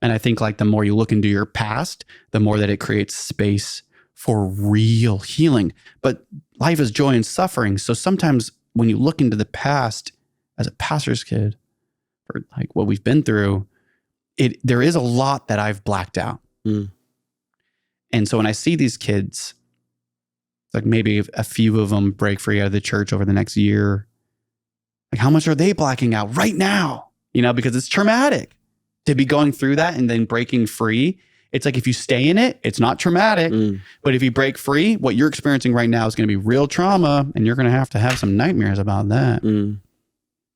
And I think like the more you look into your past, the more that it creates space for real healing. But life is joy and suffering. So sometimes when you look into the past as a pastor's kid, or like what we've been through, there is a lot that I've blacked out. Mm. And so when I see these kids, like maybe a few of them break free out of the church over the next year, like how much are they blacking out right now? Because it's traumatic to be going through that and then breaking free. It's like if you stay in it, it's not traumatic. But if you break free, what you're experiencing right now is going to be real trauma, and you're going to have some nightmares about that.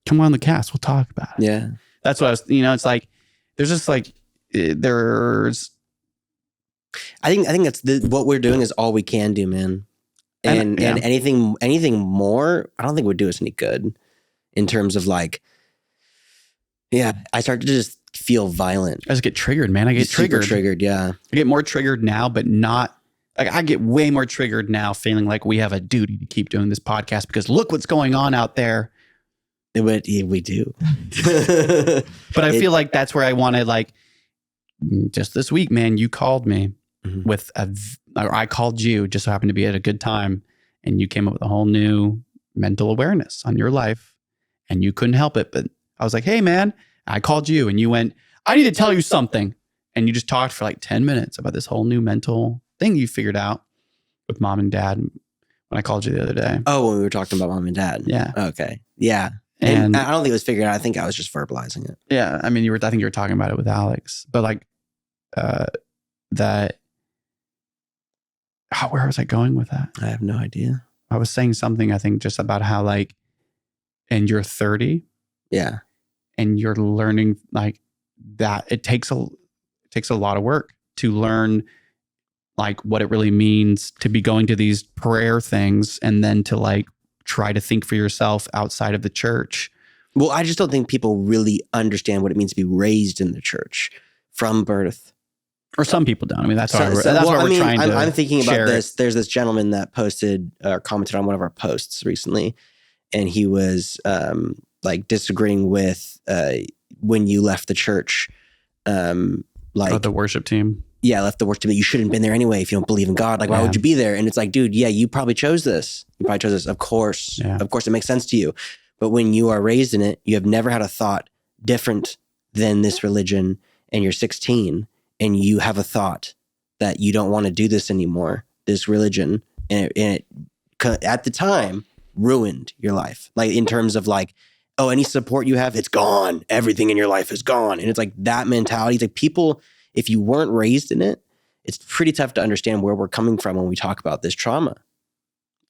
Come on the cast, we'll talk about it. Yeah. That's what I was, it's like, there's just like, I think that's what we're doing is all we can do, man. And anything more, I don't think would do us any good in terms of like, I start to just feel violent. I just get triggered, man. I get triggered. Yeah. I get more triggered now, but not like I get way more triggered now feeling like we have a duty to keep doing this podcast because look what's going on out there. We do. But I feel like that's where I want to like, just this week, man, you called me or I called you, just so happened to be at a good time. And you came up with a whole new mental awareness on your life and you couldn't help it. But I was like, hey man, I called you and you went, I need to tell you something. And you just talked for like 10 minutes about this whole new mental thing you figured out with mom and dad when I called you the other day. Oh, when we were talking about mom and dad. Yeah. Okay. Yeah. And I don't think it was figured out. I think I was just verbalizing it. Yeah. I mean, I think you were talking about it with Alex, but like, where was I going with that? I have no idea. I was saying something, I think just about how like, and you're 30. Yeah. And you're learning like that it takes a lot of work to learn like what it really means to be going to these prayer things and then to like try to think for yourself outside of the church. Well, I just don't think people really understand what it means to be raised in the church from birth. Or some people don't. I mean, that's why we're trying to I'm thinking about this. It. There's this gentleman that posted or commented on one of our posts recently, and he was like disagreeing with when you left the church. The worship team. Yeah, left the worship team. You shouldn't have been there anyway if you don't believe in God. Like, why would you be there? And it's like, dude, you probably chose this. Of course. Yeah. Of course, it makes sense to you. But when you are raised in it, you have never had a thought different than this religion, and you're 16, and you have a thought that you don't want to do this anymore, this religion, and it at the time ruined your life. Like in terms of like, oh, any support you have, it's gone. Everything in your life is gone. And it's like that mentality. It's like people, if you weren't raised in it, it's pretty tough to understand where we're coming from when we talk about this trauma.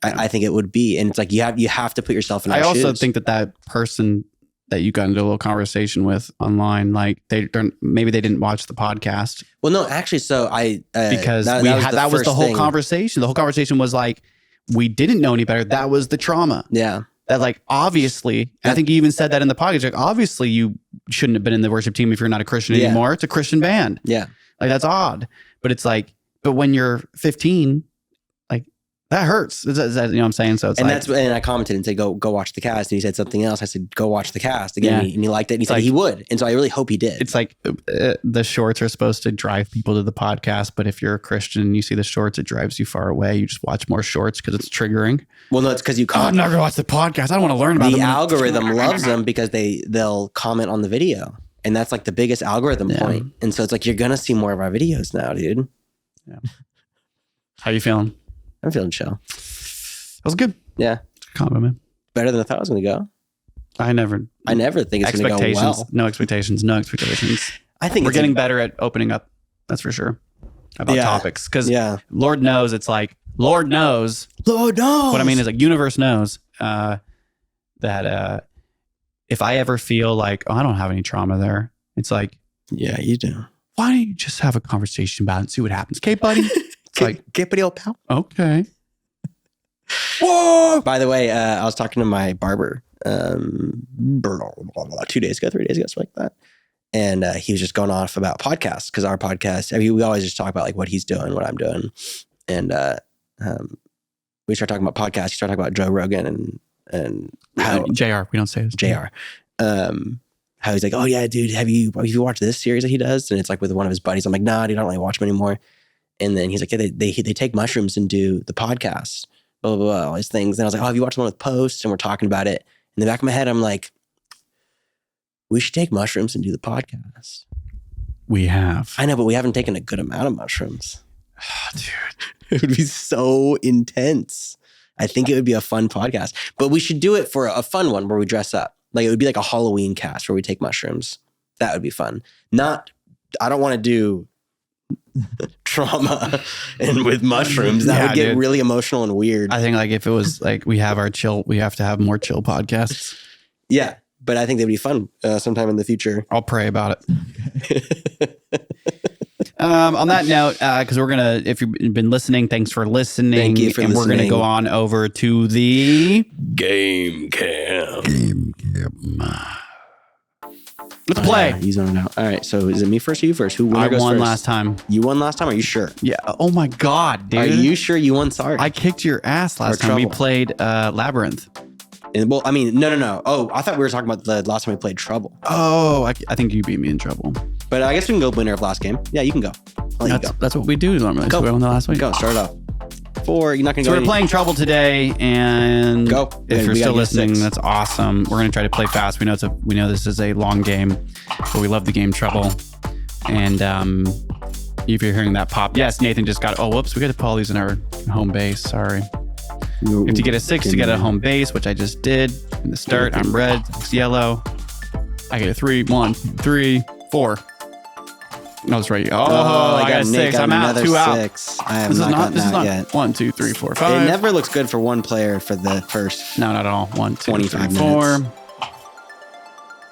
I think it would be. And it's like, you have to put yourself in our shoes. I also think that person that you got into a little conversation with online, like maybe they didn't watch the podcast. Well, no, actually, so because that was the whole conversation. The whole conversation was like, we didn't know any better. That was the trauma. Yeah. That like, obviously, I think you even said that in the podcast, like, obviously you shouldn't have been in the worship team if you're not a Christian anymore. It's a Christian band. Yeah. Like that's odd. But it's like, but when you're 15, like that hurts. Is that, you know what I'm saying? So it's and I commented and said, go watch the cast. And he said something else. I said, go watch the cast again. And he liked it. And he said he would. And so I really hope he did. It's like the shorts are supposed to drive people to the podcast. But if you're a Christian and you see the shorts, it drives you far away. You just watch more shorts because it's triggering. Well, no, it's because I'm not going to watch the podcast. I don't want to learn about the algorithm loves them because they'll comment on the video. And that's like the biggest algorithm point. And so it's like, you're going to see more of our videos now, dude. Yeah. How you feeling? I'm feeling chill. That was good. Yeah. Compliment. Better than I thought it was going to go. I never think it's going to go well. No expectations. I think we're getting better at opening up. That's for sure. About topics. Because Lord knows, it's like, Lord knows. Lord knows. What I mean is like, universe knows that if I ever feel like, oh, I don't have any trauma there, it's like, yeah, you do. Why don't you just have a conversation about it and see what happens? Okay, buddy? It's like, okay, buddy, old pal. Okay. Whoa! By the way, I was talking to my barber 3 days ago, something like that. And he was just going off about podcasts because our podcast, we always just talk about like what he's doing, what I'm doing. And we start talking about podcasts. He started talking about Joe Rogan and how JR, we don't say this. JR. How he's like, oh yeah, dude, have you watched this series that he does? And it's like with one of his buddies. I'm like, nah, dude, I don't really watch him anymore. And then he's like, yeah, they take mushrooms and do the podcast, blah, blah, blah, all these things. And I was like, oh, have you watched the one with Post? And we're talking about it. In the back of my head, I'm like, we should take mushrooms and do the podcast. We have. I know, but we haven't taken a good amount of mushrooms. Oh, dude. It would be so intense. I think it would be a fun podcast. But we should do it for a fun one where we dress up. Like it would be like a Halloween cast where we take mushrooms. That would be fun. I don't want to do trauma and with mushrooms. That would get really emotional and weird. I think like if it was like we have to have more chill podcasts. Yeah. But I think they'd be fun sometime in the future. I'll pray about it. On that note, because if you've been listening, thanks for listening. Thank you for listening. We're going to go on over to the Game Cam. Let's play. You zoned out. All right. So is it me first or you first? Who won? I won last time. You won last time? Are you sure? Yeah. Oh my God, dude. Are you sure you won? Sorry. I kicked your ass last time. We played Labyrinth. Well, I mean, no. Oh, I thought we were talking about the last time we played Trouble. Oh, I think you beat me in Trouble. But I guess we can go winner of last game. Yeah, you can go. That's what we do normally. Go. So we won the last week. Go. Start it off. 4. You're not going to go. So we're playing Trouble today, and go. If you're still listening, that's awesome. We're going to try to play fast. We know this is a long game, but we love the game Trouble. And if you're hearing that pop, yes, Nathan just got. Oh, whoops, we got to put all these in our home base. Sorry. You have to get a 6 to get a home base, which I just did. In the start, I'm red, it's yellow. I get a 3, 1, 3, 4. No, it's right. Oh, I got a 6. I'm out. 2 out. 6. I have not gotten that yet. 1, 2, 3, 4, 5. It never looks good for one player for the first. No, not at all. 1, 2, 3, 4. Minutes.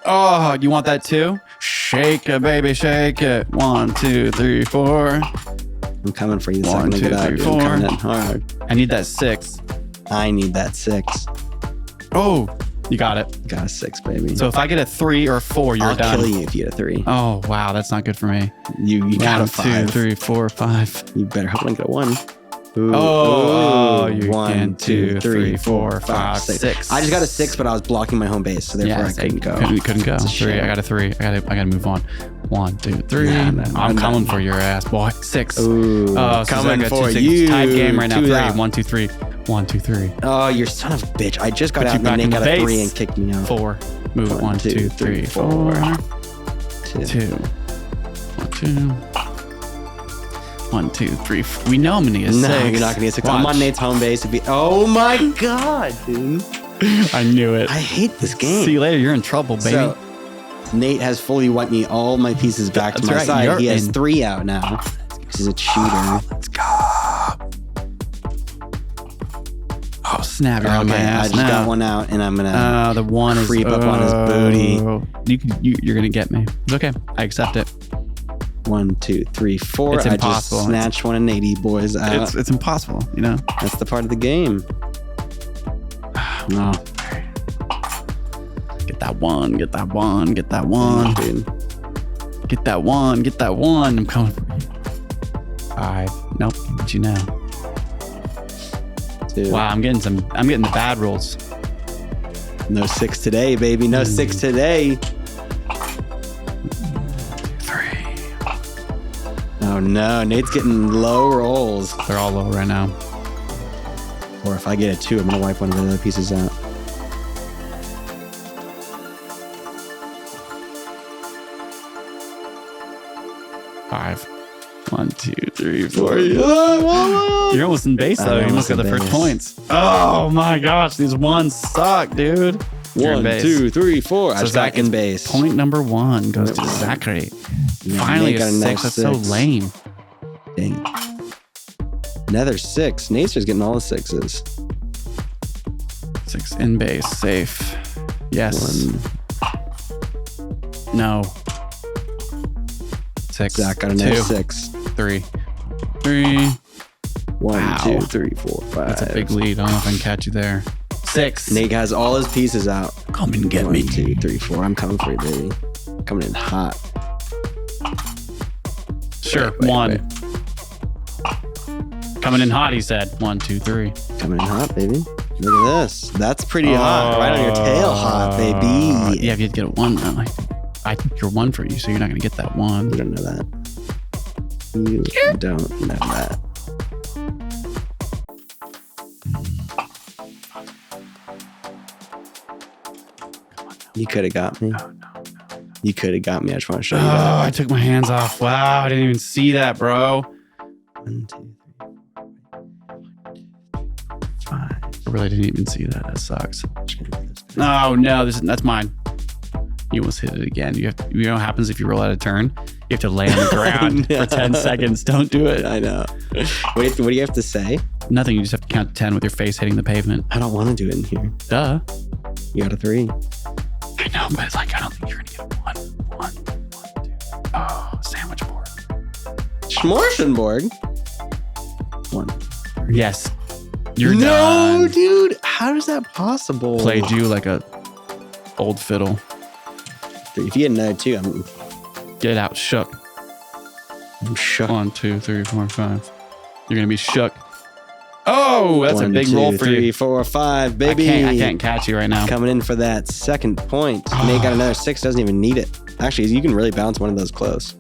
Oh, you want that too? Shake it, baby, shake it. 1, 2, 3, 4. I'm coming for you. 1, 2, 3, 4. I'm coming in hard. I need that 6. I need that 6. Oh, you got it. Got a 6, baby. So if I get a 3 or 4, you're done. I'll kill you if you get a 3. Oh, wow. That's not good for me. You got a 5. 2, 3, 4, 5. You better hope I don't get a 1. Ooh, you 1, 2, 3, 4, 5, 6. I just got a 6, but I was blocking my home base, so therefore I couldn't go. Couldn't go. 3. I got a 3. I got to move on. 1, 2, 3. I'm coming for your ass, boy. 6. Ooh, coming for you. Tied game right now. 3. 1, 2, 3. 1, 2, 3. Oh, you son of a bitch! I just got out and then Nate got a 3 and kicked me out. 4. Move it. 1, 2, 3, 4. 2. 1, 2. 1, 2, 3, 4. We know I'm gonna get 6. No, you're not gonna get 6. I'm on Nate's home base. Oh my god, dude! I knew it. I hate this game. See you later. You're in trouble, baby. So, Nate has fully wiped me all my pieces back to my side. You're he has 3 out now. He's a cheater. Let's go. Oh snap! You're on my ass. I just got 1 out, and I'm gonna. The 1 creep up on his booty. You're gonna get me. It's okay. I accept it. 1, 2, 3, 4. It's impossible. I just snatched one of Nate boys out. It's impossible. You know. That's the part of the game. No. Get that 1. Get that 1. Get that 1. Dude. Get that 1. Get that 1. I'm coming for you. 5. Nope. But you know. 2. Wow. I'm getting the bad rolls. No 6 today, baby. No 6 today. 3. Oh no, Nate's getting low rolls. They're all low right now. Or if I get a 2, I'm gonna wipe one of the other pieces out. 5. 1, 2, 3, 4. You're almost in base though. You almost got the first points. Oh my gosh, these 1s suck, dude. 1, 2, 3, 4. I was back in base. Point number 1 goes to Zachary. Finally a 6. That's so lame. Dang. Another 6. Nate's just getting all the 6s. 6 in base, safe. Yes. 1. No. 6. Zach got another 2. 6. 3. 3. 1, Wow. 2, 3, 4, 5. That's a big lead. I don't know if I can catch you there. 6. Nate has all his pieces out. Come and get me. 1, 2, 3, 4. I'm coming for you, baby. Coming in hot. Sure. Wait, 1. wait. Coming in hot, he said. 1, 2, 3. Coming in hot, baby. Look at this. That's pretty hot. Right on your tail hot, baby. Yeah, if you had to get a 1, I think you're 1 for you, so you're not going to get that 1. You don't know that. You don't know that. You could have got me. No. You could have got me. I just want to show you that. I took my hands off. Wow, I didn't even see that, bro. 1, 2, 3, 4, 5. I really didn't even see that. That sucks. Just gonna do this. Oh no, that's mine. You almost hit it again. You know what happens if you roll out of turn? You have to lay on the ground for 10 seconds. Don't do it. I know. What do you have to say? Nothing. You just have to count to 10 with your face hitting the pavement. I don't want to do it in here. Duh. You got a 3. I know, but I don't think you're gonna get 1. 1, 2. Oh, sandwich board. Schmorzenborg. 1. Yes. You're no, done. dude. How is that possible? Played you like a old fiddle. 3. If you had another 2, I'm Get out, shook. shook. 1, 2, 3, 4, 5. You're gonna be shook. Oh, that's 1, a big 2, roll for 3, you. 4, 5, baby. I can't catch you right now. Coming in for that second point. Nate got another 6. Doesn't even need it. Actually, you can really bounce one of those close.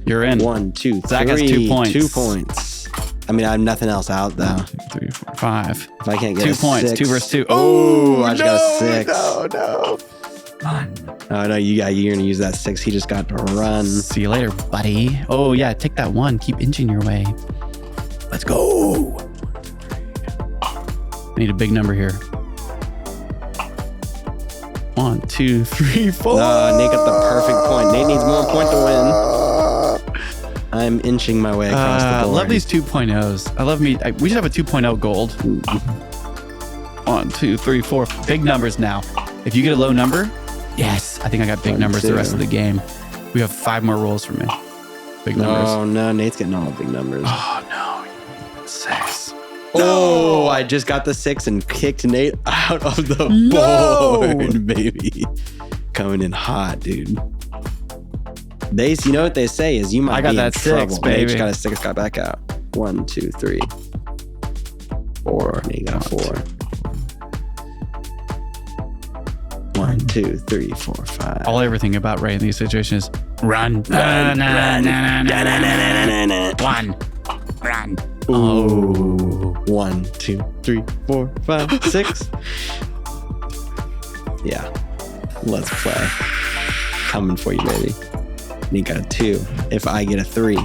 You're in. 1, 2, 3. Zach has 2 points. 2 points. I mean, I have nothing else out though. 1, 2, 3, 4, 5. If I can't get 2 points. 6. 2 versus 2. Oh, I just got a 6. No. Oh no, you're gonna use that 6. He just got to run. See you later, buddy. Oh yeah, take that 1. Keep inching your way. Let's go. 1, 2, 3. I need a big number here. 1, 2, 3, 4. Nate got the perfect point. Nate needs 1 point to win. I'm inching my way across the I board. love these 2.0s. I love me. We should have a 2.0 gold. 1, 2, 3, 4. Big numbers now. If you get a low number, yes. I think I got big 1, numbers 2. the rest of the game. We have 5 more rolls for me. Big numbers. Oh no, Nate's getting all the big numbers. Oh no. 6. Oh, I just got the 6 and kicked Nate out of the board, baby. Coming in hot, dude. You know what they say is you might be in trouble. 6, baby. Nate just got a 6, got back out. 1, 2, 3, 4. Nate got 4. 1, 2, 3, 4, 5. All I ever think about right in these situations is run. Run. Run. Ooh. 1, 2, 3, 4, 5, 6. Yeah. Let's play. Coming for you, baby. Nate got a 2. If I get a 3, 4.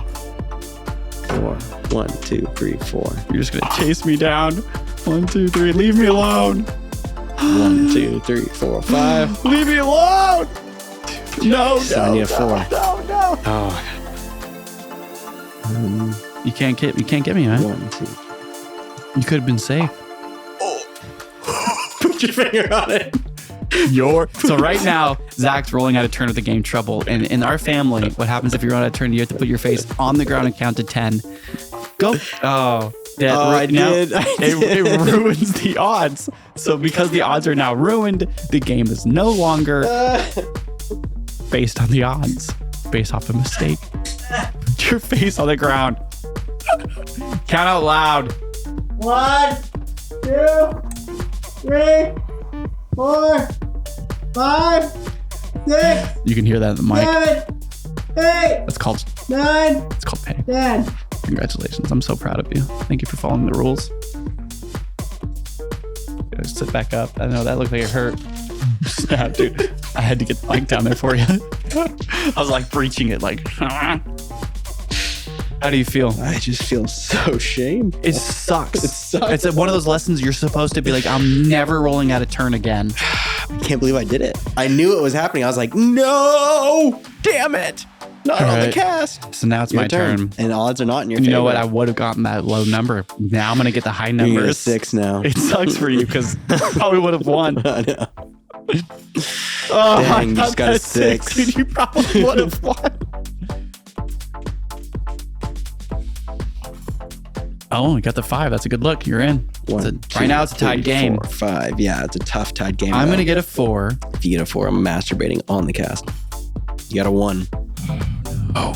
1, 2, 3, 4. You're just gonna chase me down. 1, 2, 3. Leave me alone. 1, 2, 3, 4, 5. Leave me alone. No, So I need a 4. No. Oh. You can't get me, man. 1, 2. You could have been safe. Put your finger on it. So right now, Zach's rolling out a turn with the game Trouble. And in our family, what happens if you run out of turn? You have to put your face on the ground and count to 10. Go. Oh, I did. It ruins the odds. So because the odds are now ruined, the game is no longer based on the odds, based off a mistake. Put your face on the ground. Count out loud. 1, 2, 3, 4, 5, 6. You can hear that in the mic. 7, 8. It's called 9. It's called pain. 10. Congratulations. I'm so proud of you. Thank you for following the rules. Just sit back up. I know that looked like it hurt. Snap, dude. I had to get the mic down there for you. I was like breaching it like. How do you feel? I just feel so shameful. It sucks. It sucks. It's one of those lessons you're supposed to be like, I'm never rolling out a turn again. I can't believe I did it. I knew it was happening. I was like, no, damn it. Not on the cast. So now it's my turn. And odds are not in your favor. You know what? I would have gotten that low number. Now I'm going to get the high You're numbers. a 6 now. It sucks for you because probably would have won. I know. Oh, Dang, you just got a 6. Dude, you probably would have won. Oh, you got the 5. That's a good look. You're in. Right now it's a tied game. 4, 5. Yeah, it's a tough tied game. I'm going to get a 4. If you get a 4, I'm masturbating on the cast. You got a 1. Oh.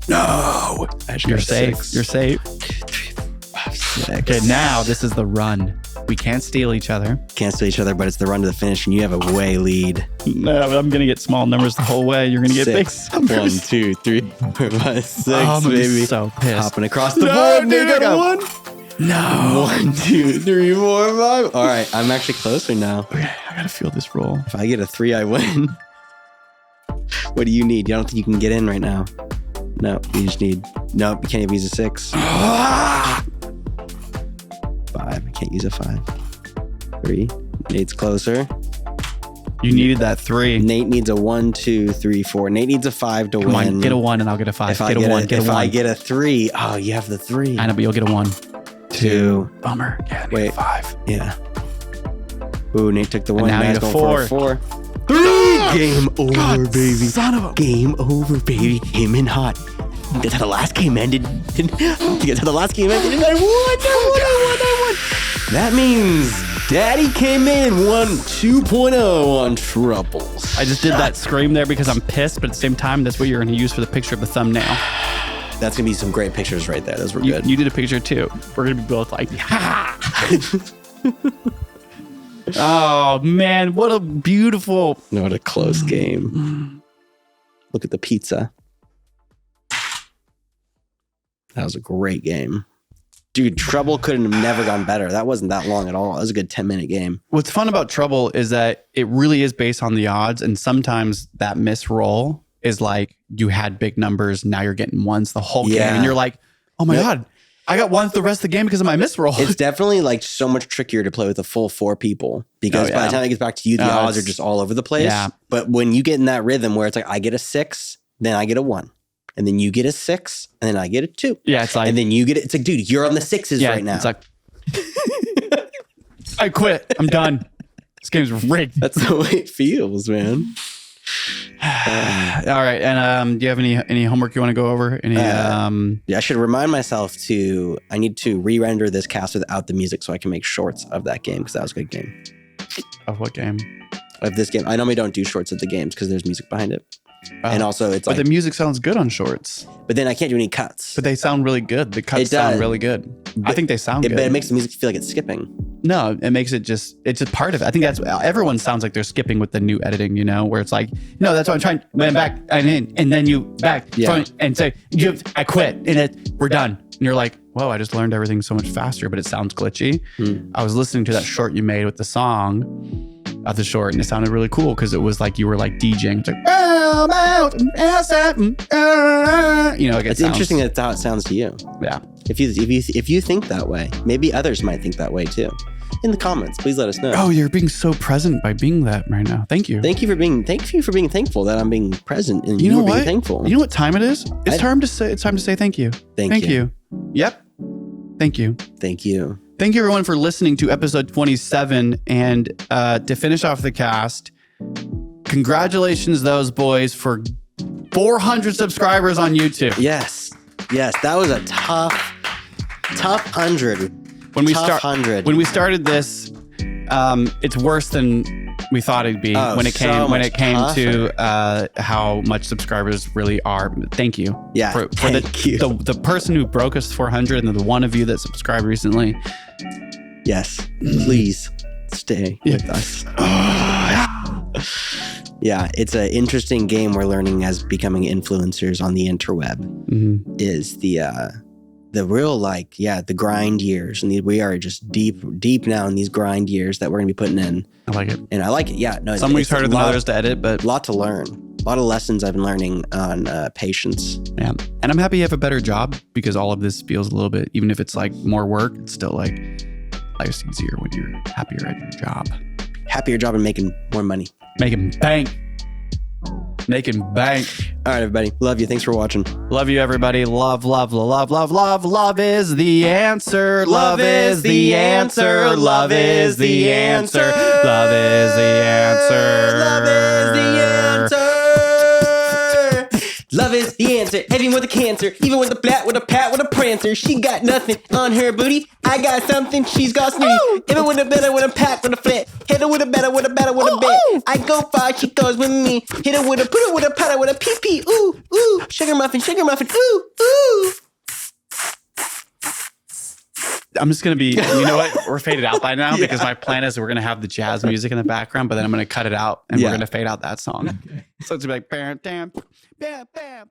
No. You're safe. 6. You're safe. 2, 3, 4, 5, 6. Okay, now this is the run. We can't steal each other. Can't steal each other, but it's the run to the finish, and you have a way lead. No, I'm going to get small numbers the whole way. You're going to get 6. big numbers. 1, 2, 3, 4, 5, 6, Oh, I'm gonna be baby. so pissed. Hopping across the board, dude, nigga. I got 1. No. 1, 2, 3, 4, 5. All right, I'm actually closer now. Okay, I got to feel this roll. If I get a 3, I win. What do you need? I don't think you can get in right now. No, you just need... Nope, you can't even use a 6. 5. I can't use a 5. 3. Nate's closer. You needed that 3. Nate needs a 1, 2, 3, 4. Nate needs a 5 to Come win. on, get a 1 and I'll get a 5. If Get a 1, get a 1. If I get a 3, oh, you have the 3. I know, but you'll get a 1. 2. Bummer. Yeah, Wait. a 5. Yeah. Ooh, Nate took the 1. now I Now need he's a going 4. for a 4. 3. Game over, God, baby. son of a... Game over, baby. Came in hot. That's how the last game ended. That's how the last game ended. And I won. That means Daddy came in 2.0 on Troubles. I just did that scream there because I'm pissed, but at the same time, that's what you're going to use for the picture of the thumbnail. That's going to be some great pictures right there. Those were good. You did a picture too. We're going to be both like, ha! Oh, man, what a beautiful... What a close game. Look at the pizza. That was a great game. Dude, Trouble couldn't have never gone better. That wasn't that long at all. It was a good 10-minute game. What's fun about Trouble is that it really is based on the odds. And sometimes that misroll is like you had big numbers. Now you're getting ones the whole game. And you're like, oh my God, I got ones the rest of the game because of my misroll. It's definitely like so much trickier to play with a full 4 people because by the time it gets back to you, the odds are just all over the place. Yeah. But when you get in that rhythm where it's like, I get a 6, then I get a 1. And then you get a 6, and then I get a 2. Yeah, it's like... And then you get it. It's like, dude, you're on the 6s right now. It's like... I quit. I'm done. This game's rigged. That's the way it feels, man. All right. And do you have any homework you want to go over? Yeah, I should remind myself I need to re-render this cast without the music so I can make shorts of that game because that was a good game. Of what game? Of this game. I normally don't do shorts of the games because there's music behind it. And also it's but like... the music sounds good on shorts. But then I can't do any cuts. But they sound really good. The cuts sound really good. I think they sound good. But it makes the music feel like it's skipping. No, it makes it it's just part of it. I think everyone sounds like they're skipping with the new editing, where it's like, no, that's what I'm trying. Then back and then you back and say, I quit and we're done. And you're like, whoa, I just learned everything so much faster, but it sounds glitchy. I was listening to that short you made with the song at the short, and it sounded really cool because it was like you were like DJing. It's like, like it's interesting that's how it sounds to you. Yeah. If you think that way, maybe others might think that way too. In the comments, please let us know. Oh, you're being so present by being that right now. Thank you. Thank you for being thankful that I'm being present and you know being thankful. You know what time it is? It's time to say thank you. Thank you. Yep. Thank you. Thank you. Thank you everyone for listening to episode 27. And to finish off the cast, congratulations those boys for 400 subscribers on YouTube. Yes. That was a tough 100. When we started this, it's worse than we thought it'd be when it came to how much subscribers really are. Thank you. Yeah. For the person who broke us 400 and the one of you that subscribed recently. Yes. Please stay with us. Yeah, it's an interesting game we're learning as becoming influencers on the interweb. Mm-hmm. Is the real the grind years, and we are just deep now in these grind years that we're gonna be putting in. I like it, and I like it. Yeah, no, some weeks harder than others to edit, but a lot to learn. A lot of lessons I've been learning on patience. Yeah, and I'm happy you have a better job because all of this feels a little bit, even if it's like more work, it's still like life's easier when you're happier at your job. Happier job and making more money. Making bank. Making bank. All right, everybody. Love you. Thanks for watching. Love you, everybody. Love, love, love, love, love. Love is the answer. Love is the answer. Love is the answer. Love is the answer. Love is the answer. Love is the answer. Even with a cancer, even with a flat, with a pat, with a prancer. She got nothing on her booty. I got something. She's got snooty. Even with a better, with a pat, with a flat. Hit her with a better, with a better, with a bet. I go far, she goes with me. Hit her with a, put her with a powder, with a pee. Ooh, ooh. Sugar muffin, ooh, ooh. I'm just going to be, you know what? We're faded out by now because my plan is we're going to have the jazz music in the background, but then I'm going to cut it out and we're going to fade out that song. Okay. So it's going to be like, bam, bam, bam, bam,